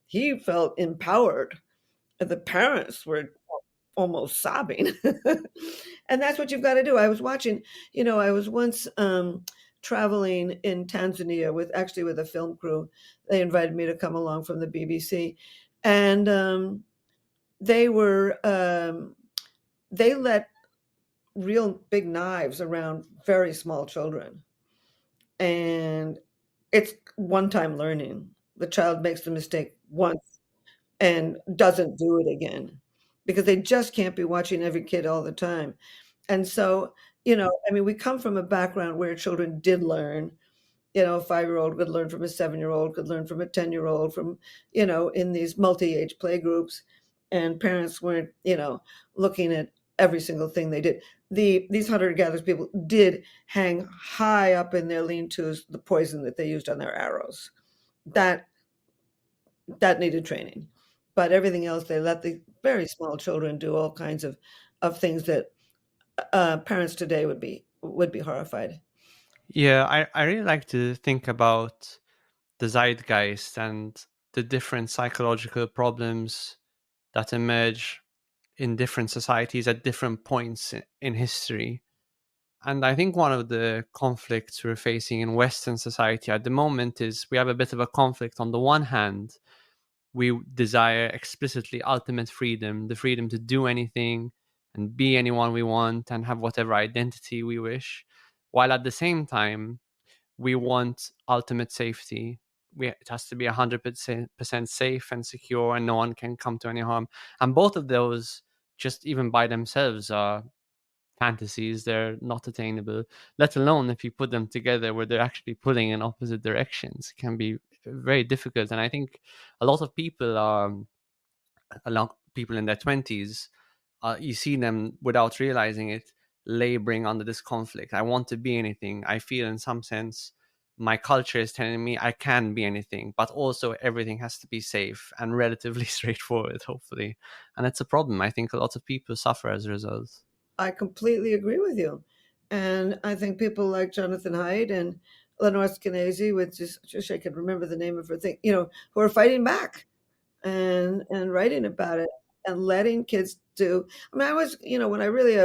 He felt empowered. The parents were almost sobbing. And that's what you've got to do. I was watching, I was once traveling in Tanzania with a film crew. They invited me to come along from the BBC, and they were they let real big knives around very small children, and it's one-time learning. The child makes the mistake once and doesn't do it again, because they just can't be watching every kid all the time. And so, I mean, we come from a background where children did learn. A 5-year-old could learn from a 7-year-old, could learn from a 10-year-old, from, in these multi-age play groups, and parents weren't, looking at every single thing they did. These hunter-gatherers people did hang high up in their lean-tos the poison that they used on their arrows. That that needed training. But everything else, they let the very small children do all kinds of things that parents today would be horrified. Yeah, I really like to think about the zeitgeist and the different psychological problems that emerge in different societies at different points in history. And I think one of the conflicts we're facing in Western society at the moment is we have a bit of a conflict. On the one hand, we desire explicitly ultimate freedom, the freedom to do anything and be anyone we want and have whatever identity we wish, while at the same time, we want ultimate safety. It has to be 100% safe and secure, and no one can come to any harm. And both of those, just even by themselves, are fantasies. They're not attainable, let alone if you put them together where they're actually pulling in opposite directions. It can be very difficult. And I think a lot of people are, a lot of people in their 20s, you see them without realizing it, laboring under this conflict. I want to be anything. I feel, in some sense, my culture is telling me I can be anything, but also everything has to be safe and relatively straightforward, hopefully. And it's a problem. I think a lot of people suffer as a result. I completely agree with you. And I think people like Jonathan Haidt and Lenore Skenazy, which is just I can remember the name of her thing, who are fighting back and writing about it and letting kids do. I mean, I was, when I really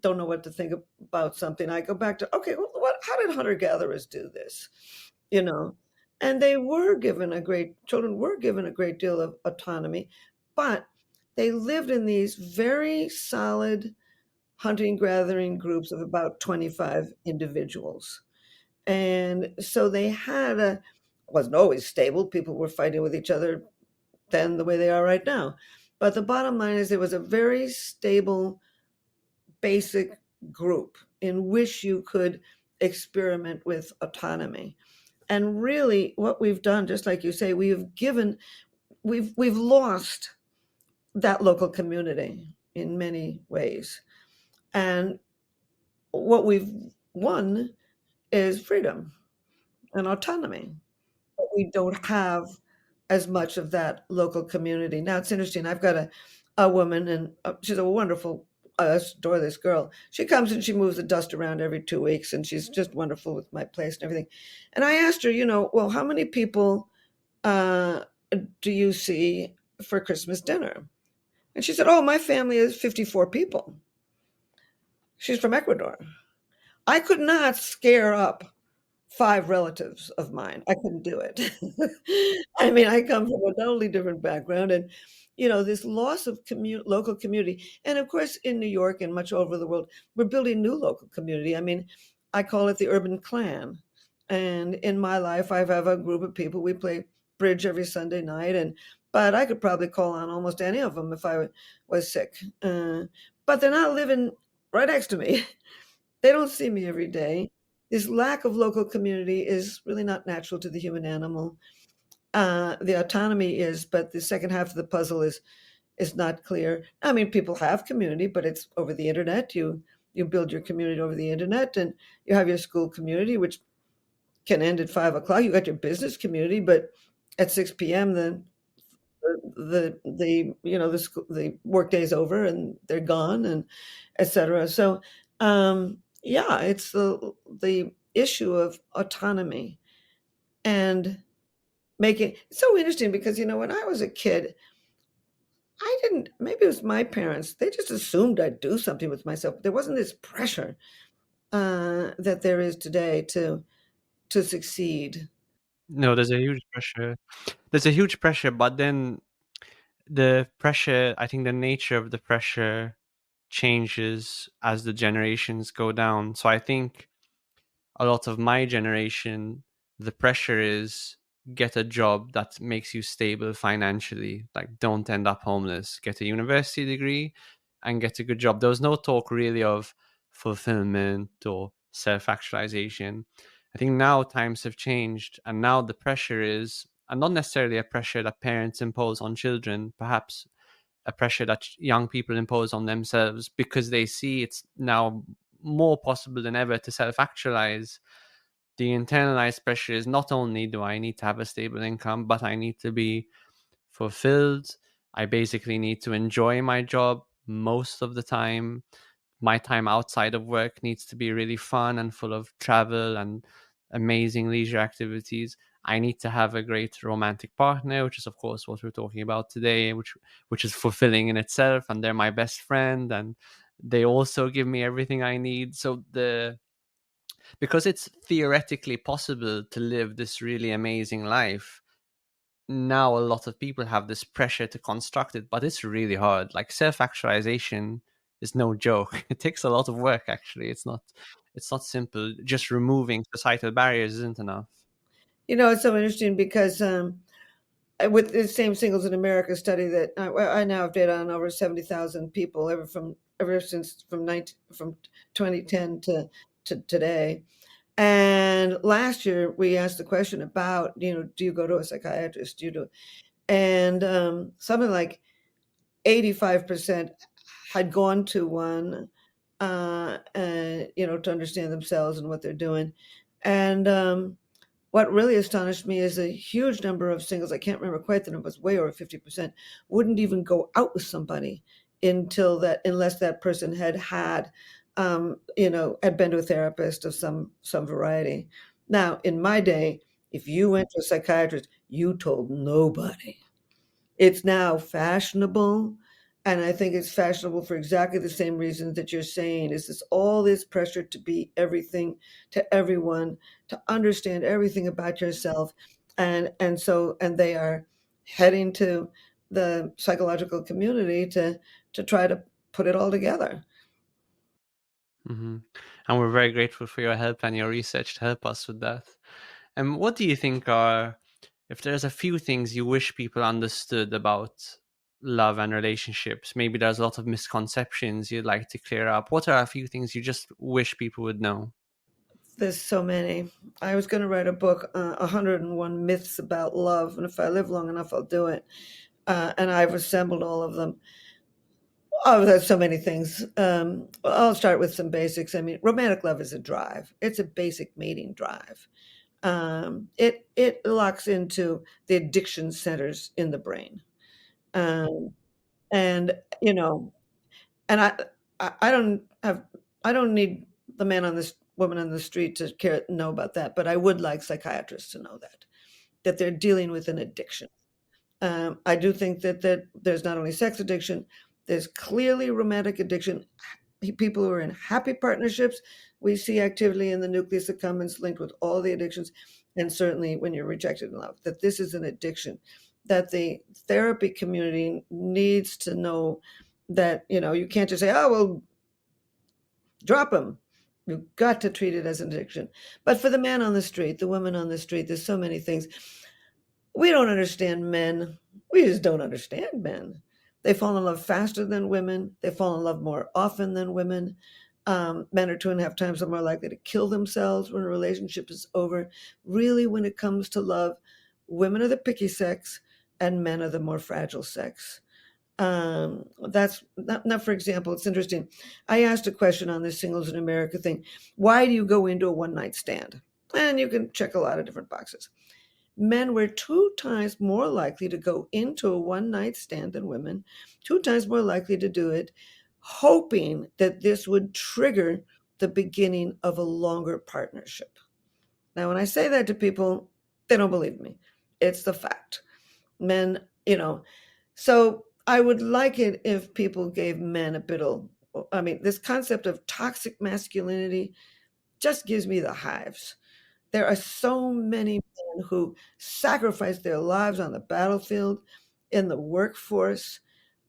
don't know what to think about something, I go back to, okay, well, how did hunter gatherers do this? You know, and children were given a great deal of autonomy, but they lived in these very solid hunting gathering groups of about 25 individuals. And so they had wasn't always stable. People were fighting with each other then the way they are right now. But the bottom line is there was a very stable, basic group in which you could experiment with autonomy. And really what we've done, just like you say, we've lost that local community in many ways. And what we've won is freedom and autonomy. But we don't have as much of that local community. Now it's interesting. I've got a woman, and she's a wonderful. I adore this girl. She comes and she moves the dust around every 2 weeks, and she's just wonderful with my place and everything. And I asked her, well, how many people uh, do you see for Christmas dinner? And she said, oh, my family is 54 people. She's from Ecuador. I could not scare up 5 relatives of mine. I couldn't do it. I mean, I come from a totally different background, and, this loss of local community. And of course, in New York and much all over the world, we're building new local community. I mean, I call it the urban clan. And in my life, I have a group of people. We play bridge every Sunday night, but I could probably call on almost any of them if I was sick. but they're not living right next to me. They don't see me every day. This lack of local community is really not natural to the human animal. The autonomy is, but the second half of the puzzle is not clear. I mean, people have community, but it's over the internet. You build your community over the internet, and you have your school community, which can end at 5 o'clock. You got your business community, but at 6 p.m. The work day's over and they're gone, and etc. So yeah, it's the issue of autonomy and making it's so interesting because when I was a kid, I didn't maybe it was my parents, they just assumed I'd do something with myself. There wasn't this pressure that there is today to succeed. No, there's a huge pressure. There's a huge pressure, but then the pressure, I think the nature of the pressure changes as the generations go down. So I think a lot of my generation, the pressure is get a job that makes you stable financially. Like, don't end up homeless. Get a university degree and get a good job. There was no talk really of fulfillment or self actualization. I think now times have changed, and now the pressure is, and not necessarily a pressure that parents impose on children, perhaps a pressure that young people impose on themselves because they see it's now more possible than ever to self actualize. The internalized pressure is not only do I need to have a stable income, but I need to be fulfilled. I basically need to enjoy my job most of the time. My time outside of work needs to be really fun and full of travel and amazing leisure activities. I need to have a great romantic partner, which is of course what we're talking about today, which is fulfilling in itself, and they're my best friend and they also give me everything I need. So the because it's theoretically possible to live this really amazing life, now a lot of people have this pressure to construct it, but it's really hard. Like, self-actualization is no joke. It takes a lot of work, actually. It's not simple. Just removing societal barriers isn't enough. It's so interesting because with the same Singles in America study that I now have data on over 70,000 people ever since from 2010 to today. And last year we asked the question about, do you go to a psychiatrist? Do you do? And something like 85% had gone to one, to understand themselves and what they're doing. And what really astonished me is a huge number of singles, I can't remember quite the number, it's way over 50%, wouldn't even go out with somebody unless that person had been to a therapist of some variety. Now, in my day, if you went to a psychiatrist, you told nobody. It's now fashionable, and I think it's fashionable for exactly the same reasons that you're saying, is this all this pressure to be everything to everyone, to understand everything about yourself, and they are heading to the psychological community to try to put it all together. Hmm. And we're very grateful for your help and your research to help us with that. And what do you think are, if there's a few things you wish people understood about love and relationships, maybe there's a lot of misconceptions you'd like to clear up. What are a few things you just wish people would know? There's so many. I was going to write a book, 101 Myths About Love, and if I live long enough, I'll do it. And I've assembled all of them. Oh, there's so many things. I'll start with some basics. I mean, romantic love is a drive. It's a basic mating drive. It locks into the addiction centers in the brain, um, and you know, and I don't have I don't need the man on this woman on the street to know about that, but I would like psychiatrists to know that they're dealing with an addiction. I do think that there's not only sex addiction, there's clearly romantic addiction. People who are in happy partnerships, we see activity in the nucleus accumbens linked with all the addictions, and certainly when you're rejected in love, that this is an addiction, that the therapy community needs to know that, you can't just say, oh, well, drop them. You've got to treat it as an addiction. But for the man on the street, the woman on the street, there's so many things. We don't understand men. We just don't understand men. They fall in love faster than women. They fall in love more often than women. Men are 2.5 times more likely to kill themselves when a relationship is over. Really, when it comes to love, women are the picky sex and men are the more fragile sex. That's not, for example, it's interesting. I asked a question on this Singles in America thing. Why do you go into a one night stand? And you can check a lot of different boxes. Men were 2 times more likely to go into a one night stand than women, 2 times more likely to do it, hoping that this would trigger the beginning of a longer partnership. Now, when I say that to people, they don't believe me. It's the fact. Men, so I would like it if people gave men a bit of, I mean, this concept of toxic masculinity just gives me the hives. There are so many men who sacrifice their lives on the battlefield, in the workforce,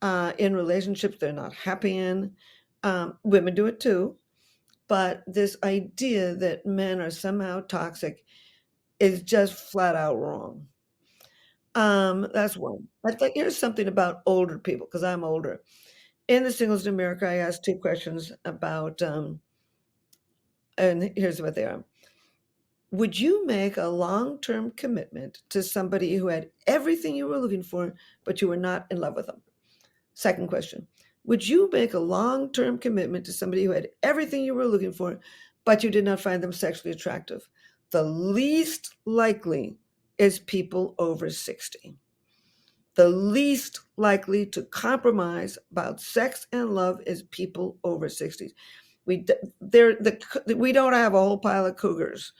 in relationships they're not happy in. Women do it too, but this idea that men are somehow toxic is just flat out wrong. That's one. I think here's something about older people because I'm older. In the Singles in America, I asked 2 questions about, and here's what they are. Would you make a long term commitment to somebody who had everything you were looking for, but you were not in love with them? Second question. Would you make a long term commitment to somebody who had everything you were looking for, but you did not find them sexually attractive? The least likely is people over 60. The least likely to compromise about sex and love is people over 60. We we don't have a whole pile of cougars,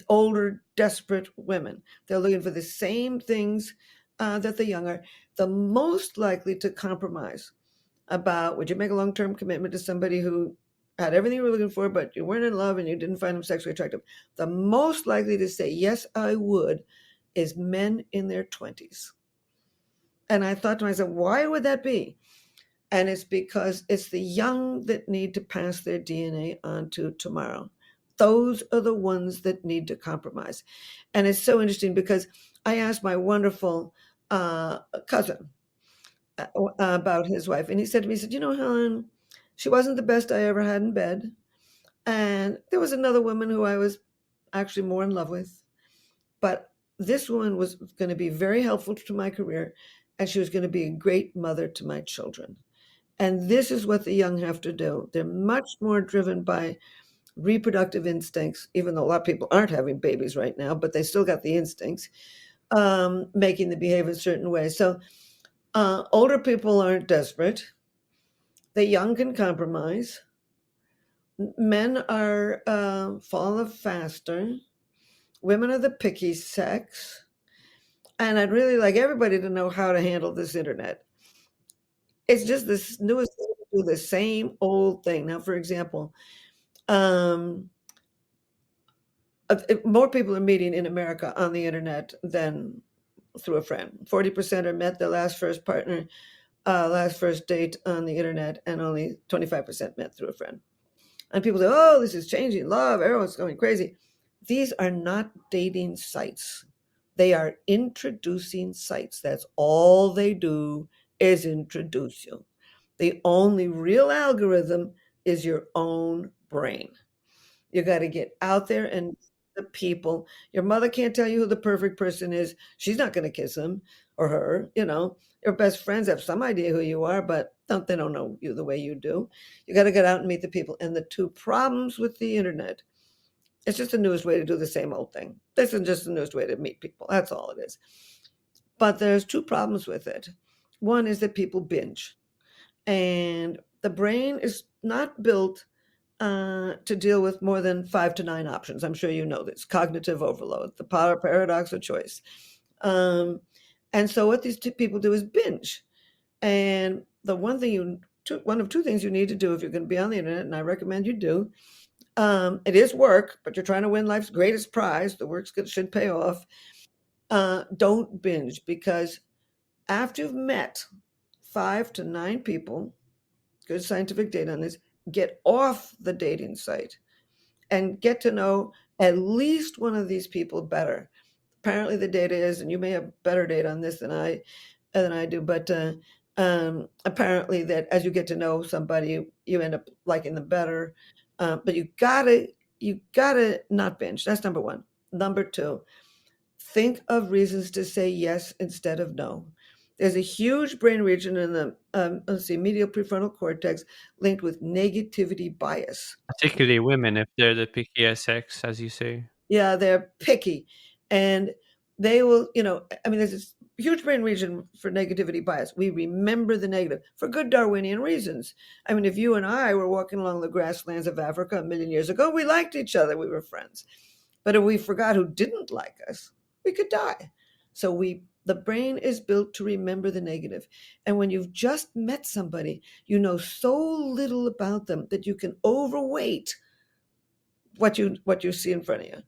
older, desperate women. They're looking for the same things that the young are. The most likely to compromise about would you make a long term commitment to somebody who had everything you were looking for, but you weren't in love and you didn't find them sexually attractive. The most likely to say, yes, I would, is men in their 20s. And I thought to myself, why would that be? And it's because it's the young that need to pass their DNA on to tomorrow. Those are the ones that need to compromise. And it's so interesting because I asked my wonderful cousin about his wife. And he said to me, he said, Helen, she wasn't the best I ever had in bed. And there was another woman who I was actually more in love with. But this woman was going to be very helpful to my career. And she was going to be a great mother to my children. And this is what the young have to do. They're much more driven by reproductive instincts, even though a lot of people aren't having babies right now, but they still got the instincts, making them behave a certain way. So older people aren't desperate. The young can compromise. Men are fall off faster. Women are the picky sex. And I'd really like everybody to know how to handle this internet. It's just this newest thing to do the same old thing. Now, for example, um, more people are meeting in America on the internet than through a friend. 40% are met their last first date on the internet, and only 25% met through a friend. And people say, oh, this is changing love. Everyone's going crazy. These are not dating sites. They are introducing sites. That's all they do is introduce you. The only real algorithm is your own brain. You got to get out there and the people. Your mother can't tell you who the perfect person is. She's not going to kiss him or her. Your best friends have some idea who you are, but they don't know you the way you do. You got to get out and meet the people. And the two problems with the internet, it's just the newest way to do the same old thing. This is just the newest way to meet people. That's all it is. But there's two problems with it. One is that people binge, and the brain is not built to deal with more than 5 to 9 options. I'm sure you know this. Cognitive overload, the power paradox of choice. Um, and so what these two people do is binge. And the one of two things you need to do if you're going to be on the internet, and I recommend you do, it is work, but you're trying to win life's greatest prize. The work should pay off. Don't binge, because after you've met 5 to 9 people, good scientific data on this, get off the dating site and get to know at least one of these people better. Apparently the data is, and you may have better data on this than I do, but Apparently, that as you get to know somebody, you end up liking them better. But you gotta not binge. That's number one. Number two, think of reasons to say yes instead of no. There's a huge brain region in the let's see, medial prefrontal cortex linked with negativity bias. Particularly women, if they're the pickier sex, as you say. Yeah, they're picky, and they will, I mean, there's this huge brain region for negativity bias. We remember the negative for good Darwinian reasons. I mean, if you and I were walking along the grasslands of Africa a million years ago, we liked each other, we were friends. But if we forgot who didn't like us, we could die. So the brain is built to remember the negative. And when you've just met somebody, you know so little about them that you can overweight what you see in front of you.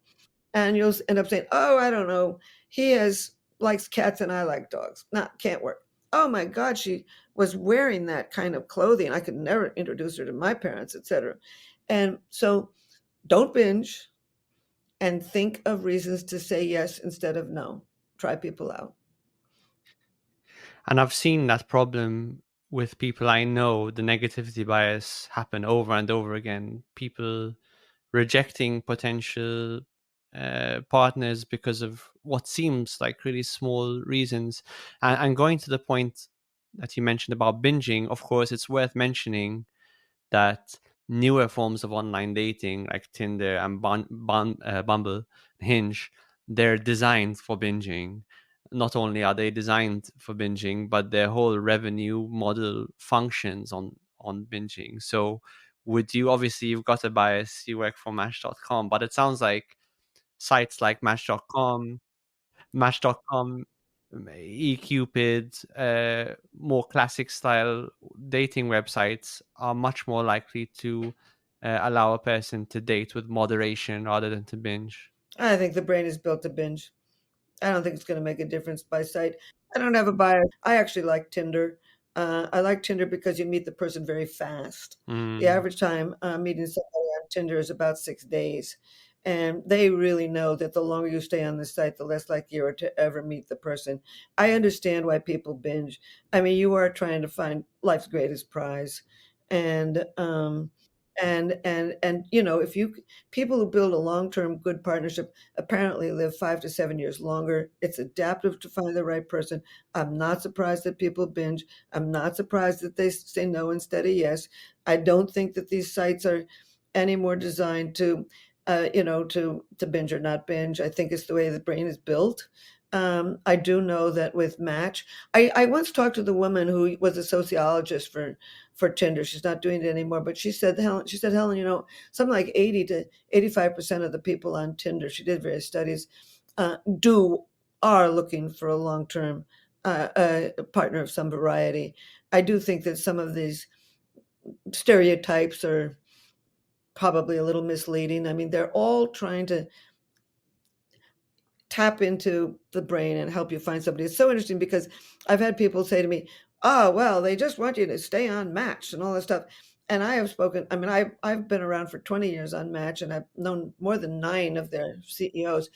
And you'll end up saying, "Oh, I don't know. He has likes cats and I like dogs. Nah, can't work. Oh my God, she was wearing that kind of clothing. I could never introduce her to my parents, etc." And so don't binge and think of reasons to say yes instead of no. Try people out. And I've seen that problem with people I know, the negativity bias happen over and over again. People rejecting potential partners because of what seems like really small reasons. And going to the point that you mentioned about binging, of course, it's worth mentioning that newer forms of online dating like Tinder and Bumble, Hinge, they're designed for binging. Not only are they designed for binging, but their whole revenue model functions on binging. So would you, obviously you've got a bias, you work for Match.com, but it sounds like sites like Match.com, eCupid, more classic style dating websites are much more likely to allow a person to date with moderation rather than to binge. I think the brain is built to binge. I don't think it's going to make a difference by sight. I don't have a bias. I actually like Tinder. I like Tinder because you meet the person very fast. The Mm. average time meeting somebody on Tinder is about 6 days. And they really know that the longer you stay on the site, the less likely you are to ever meet the person. I understand why people binge. I mean, you are trying to find life's greatest prize. And if you people who build a long-term good partnership apparently live 5 to 7 years longer. It's adaptive to find the right person. I'm not surprised that people binge. I'm not surprised that they say no instead of yes. I don't think that these sites are any more designed to binge or not binge. I think it's the way the brain is built. I do know that with Match, I once talked to the woman who was a sociologist for Tinder. She's not doing it anymore, but Helen, something like 80 to 85% of the people on Tinder, she did various studies, do are looking for a long-term partner of some variety. I do think that some of these stereotypes are probably a little misleading. I mean, they're all trying to tap into the brain and help you find somebody. It's so interesting because I've had people say to me, "Oh, well, they just want you to stay on Match and all this stuff." And I have spoken. I mean, I've been around for 20 years on Match, and I've known more than 9 of their CEOs.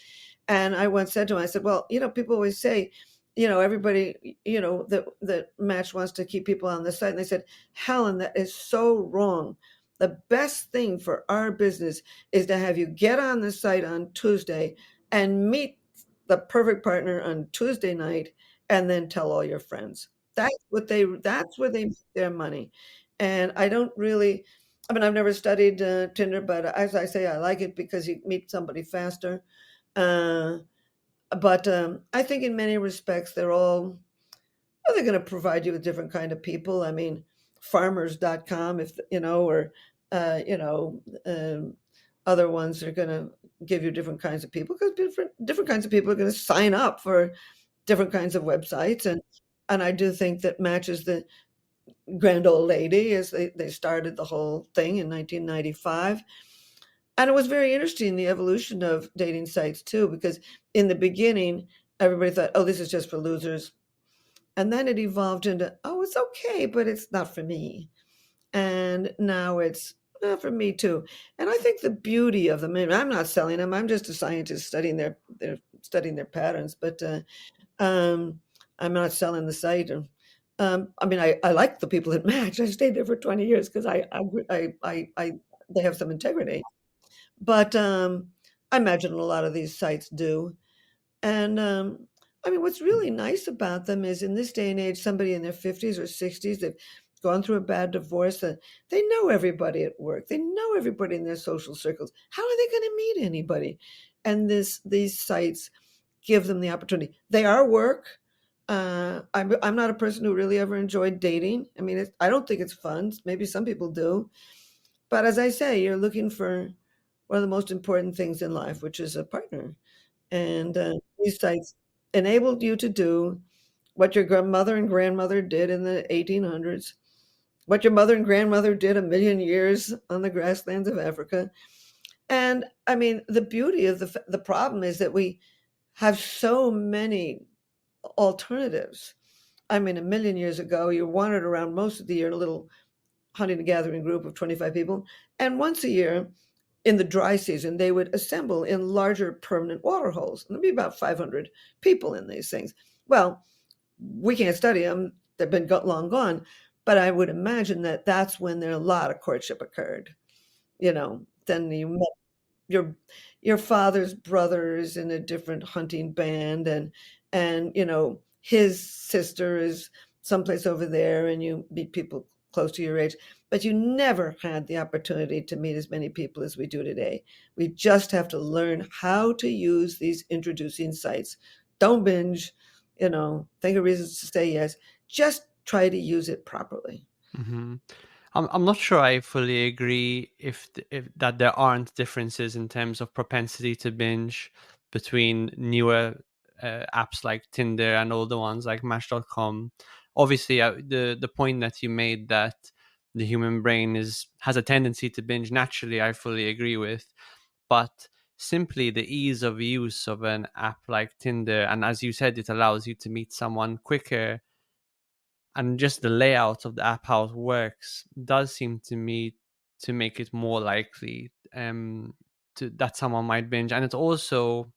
And I once said to him, I said, "Well, people always say, everybody, that Match wants to keep people on the site." And they said, "Helen, that is so wrong. The best thing for our business is to have you get on the site on Tuesday and meet the perfect partner on Tuesday night and then tell all your friends." That's where they make their money. And I don't really, I mean, I've never studied Tinder, but as I say, I like it because you meet somebody faster. Uh, but I think in many respects, they're going to provide you with different kind of people. I mean, farmers.com, if or uh, you know, um, other ones are going to give you different kinds of people because different kinds of people are going to sign up for different kinds of websites. And I do think that Match is the grand old lady, as they started the whole thing in 1995. And it was very interesting, the evolution of dating sites too, because in the beginning, everybody thought, "Oh, this is just for losers." And then it evolved into, "Oh, it's okay, but it's not for me." And now it's not for me too. And I think the beauty of them, and I'm not selling them. I'm just a scientist studying their patterns, but um, I'm not selling the site. I mean, I like the people that match. I stayed there for 20 years because I they have some integrity. But, I imagine a lot of these sites do. And, I mean, what's really nice about them is in this day and age, somebody in their 50s or 60s, they've gone through a bad divorce, they know everybody at work. They know everybody in their social circles. How are they gonna meet anybody? And these sites give them the opportunity. They are work. I'm not a person who really ever enjoyed dating. I mean, I don't think it's fun. Maybe some people do. But as I say, you're looking for one of the most important things in life, which is a partner. And, these sites enabled you to do what your grandmother and grandmother did in the 1800s, what your mother and grandmother did a million years on the grasslands of Africa. And I mean, the beauty of the problem is that we have so many alternatives. I mean, a million years ago, you wandered around most of the year in a little hunting and gathering group of 25 people. And once a year, in the dry season, they would assemble in larger permanent water holes. And there'd be about 500 people in these things. Well, we can't study them. They've been long gone. But I would imagine that that's when there a lot of courtship occurred. Then you met your your father's brothers in a different hunting band, and his sister is someplace over there, and you meet people close to your age, but you never had the opportunity to meet as many people as we do today. We just have to learn how to use these introducing sites. Don't binge, think of reasons to say yes. Just try to use it properly. Hmm. I'm not sure I fully agree if that there aren't differences in terms of propensity to binge between newer apps like Tinder and older ones like Match.com. Obviously, the point that you made that the human brain has a tendency to binge naturally, I fully agree with. But simply the ease of use of an app like Tinder, and as you said, it allows you to meet someone quicker, and just the layout of the app, how it works, does seem to me to make it more likely that someone might binge. And it's also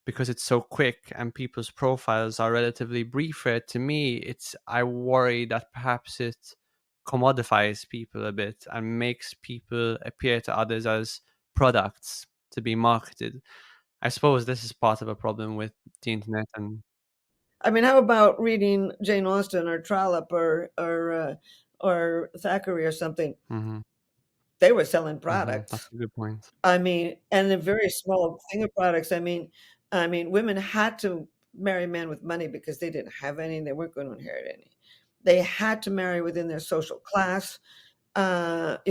because it's so quick and people's profiles are relatively briefer. To me, I worry that perhaps it commodifies people a bit and makes people appear to others as products to be marketed. I suppose this is part of a problem with the internet. And I mean, how about reading Jane Austen or Trollope or Thackeray or something? mhm, They were selling that's products. a good point. I mean, and a very small thing of products. I mean, women had to marry men with money because they didn't have any and they weren't going to inherit any. They had to marry within their social class, et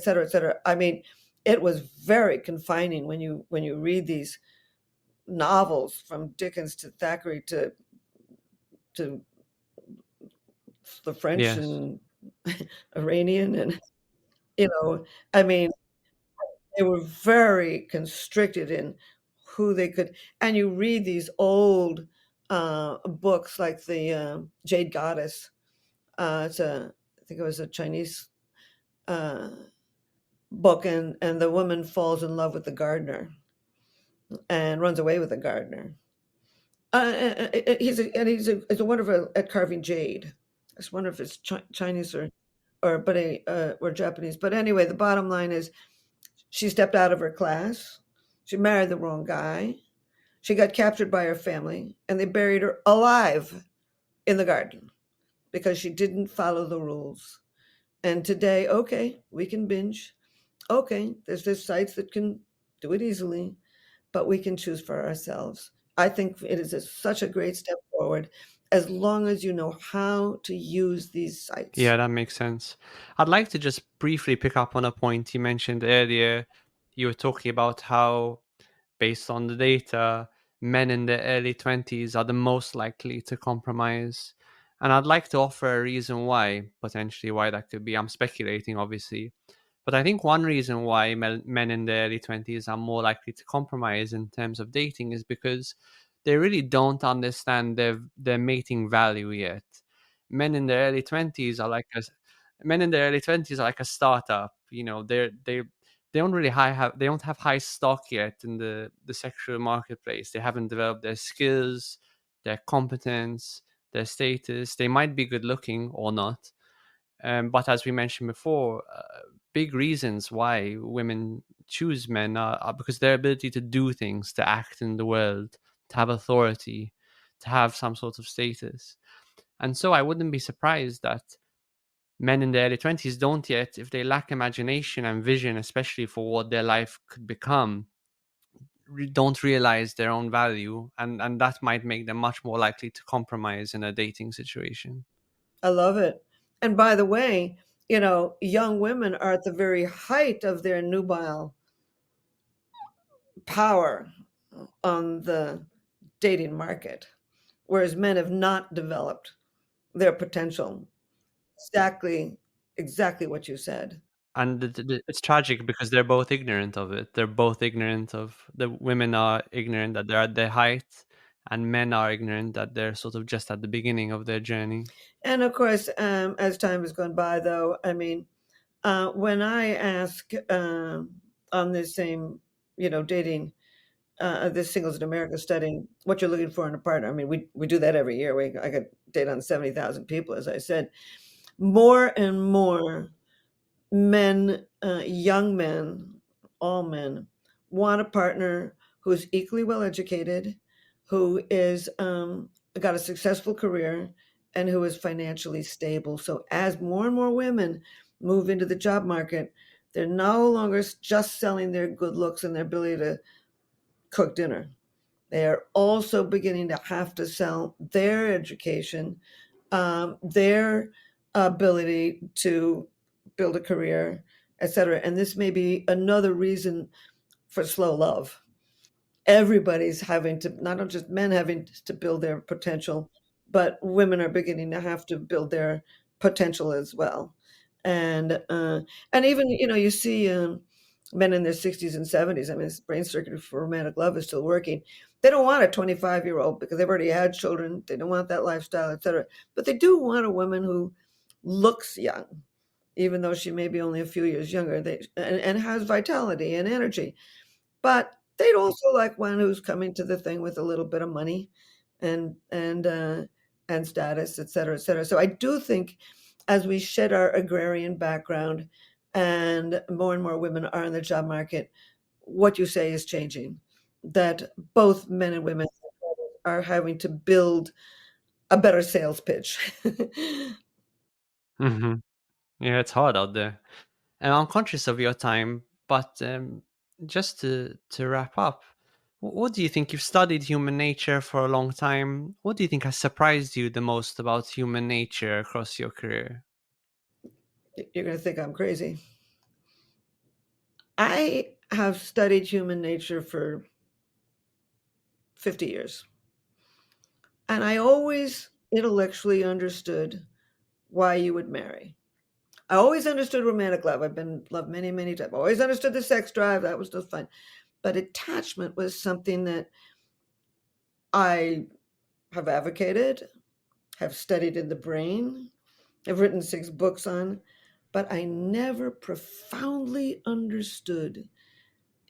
cetera, et cetera. I mean, it was very confining when you read these novels from Dickens to Thackeray to the French Yes. and Iranian, and you know, I mean, they were very constricted in who they could. And you read these old books like the Jade Goddess. I think it was a Chinese uh, book, and the woman falls in love with the gardener and runs away with the gardener. He's a wonderful at carving jade. I just wonder if it's Chinese or Japanese. But anyway, the bottom line is she stepped out of her class. She married the wrong guy. She got captured by her family, and they buried her alive in the garden because she didn't follow the rules. And today, okay, we can binge. Okay, there's sites that can do it easily, but we can choose for ourselves. I think it is such a great step forward as long as you know how to use these sites. Yeah, that makes sense. I'd like to just briefly pick up on a point you mentioned earlier. You were talking about how, based on the data, men in their early 20s are the most likely to compromise. And I'd like to offer a reason why, potentially, why that could be. I'm speculating, obviously. But I think one reason why men in their early 20s are more likely to compromise in terms of dating is because they really don't understand their mating value yet. Men in their early 20s are like a Men in their early 20s are like a startup. They don't really they don't have high stock yet in the sexual marketplace. They haven't developed their skills, their competence, their status. They might be good looking or not. But as we mentioned before, big reasons why women choose men are because their ability to do things, to act in the world, to have authority, to have some sort of status. And so I wouldn't be surprised that men in their early 20s don't yet, if they lack imagination and vision, especially for what their life could become, don't realize their own value. And that might make them much more likely to compromise in a dating situation. I love it. And by the way, young women are at the very height of their nubile power on the dating market, whereas men have not developed their potential. Exactly, exactly what you said. And it's tragic because they're both ignorant of it. They're both ignorant of the women are ignorant that they're at their height, and men are ignorant that they're sort of just at the beginning of their journey. And of course, as time has gone by, though, I mean, when I ask on this same, dating, this Singles in America studying what you're looking for in a partner. I mean, we do that every year. I got date on 70,000 people, as I said. More and more men, young men, all men, want a partner who's equally well educated, who is got a successful career, and who is financially stable. So as more and more women move into the job market, they're no longer just selling their good looks and their ability to cook dinner. They are also beginning to have to sell their education, their ability to build a career, etc. And this may be another reason for slow love. Everybody's having to, not just men having to build their potential, but women are beginning to have to build their potential as well. And even you see men in their 60s and 70s. I mean, this brain circuitry for romantic love is still working. They don't want a 25-year-old because they've already had children. They don't want that lifestyle, etc. But they do want a woman who looks young, even though she may be only a few years younger. And has vitality and energy. But they'd also like one who's coming to the thing with a little bit of money and and status, et cetera, et cetera. So I do think as we shed our agrarian background and more women are in the job market, what you say is changing. That both men and women are having to build a better sales pitch. Hmm. Yeah, it's hard out there. And I'm conscious of your time, but just to wrap up, what do you think? You've studied human nature for a long time. What do you think has surprised you the most about human nature across your career? You're going to think I'm crazy. I have studied human nature for 50 years. And I always intellectually understood why you would marry. I always understood romantic love. I've been loved many, many times. I always understood the sex drive. That was just fine. But attachment was something that I have advocated, have studied in the brain, have written 6 books on, but I never profoundly understood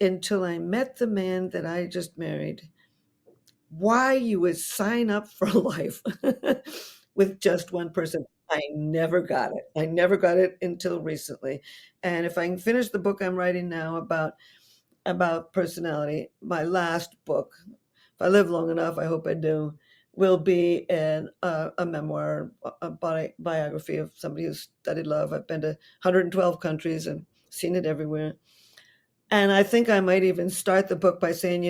until I met the man that I just married why you would sign up for life with just one person. I never got it. I never got it until recently. And if I can finish the book I'm writing now about personality, my last book, if I live long enough, I hope I do, will be a memoir, biography of somebody who studied love. I've been to 112 countries and seen it everywhere. And I think I might even start the book by saying,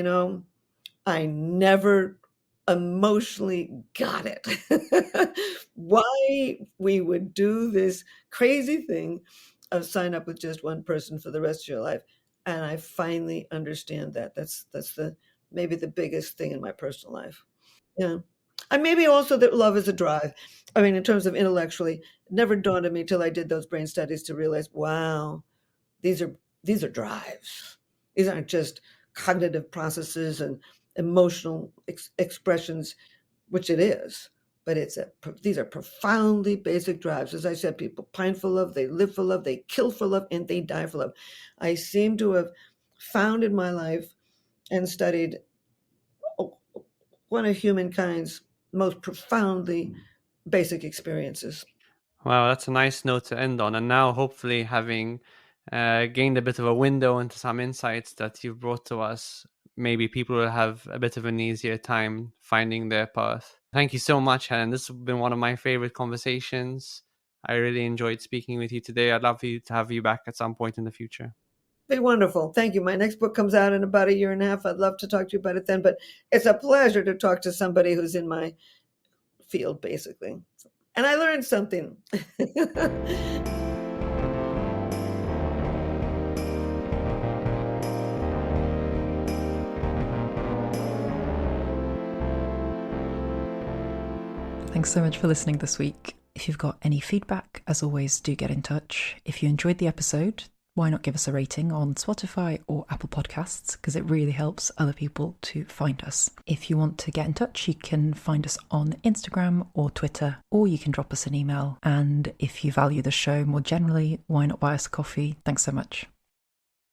I never emotionally got it. Why we would do this crazy thing of sign up with just one person for the rest of your life. And I finally understand that. That's the maybe the biggest thing in my personal life. Yeah. And maybe also that love is a drive. I mean, in terms of intellectually, it never dawned on me till I did those brain studies to realize, wow, these are these are drives. These aren't just cognitive processes and emotional expressions, which it is, but these are profoundly basic drives. As I said, people pine for love, they live for love, they kill for love, and they die for love. I seem to have found in my life and studied one of humankind's. most profoundly basic experiences. Wow, that's a nice note to end on. And now, hopefully, having gained a bit of a window into some insights that you've brought to us, maybe people will have a bit of an easier time finding their path. Thank you so much, Helen. This has been one of my favorite conversations. I really enjoyed speaking with you today. I'd love to have you back at some point in the future. Be wonderful. Thank you. My next book comes out in about 1.5 years. I'd love to talk to you about it then, but it's a pleasure to talk to somebody who's in my field, basically. And I learned something. Thanks so much for listening this week. If you've got any feedback, as always, do get in touch. If you enjoyed the episode, why not give us a rating on Spotify or Apple Podcasts, because it really helps other people to find us. If you want to get in touch, you can find us on Instagram or Twitter, or you can drop us an email. And if you value the show more generally, why not buy us a coffee? Thanks so much.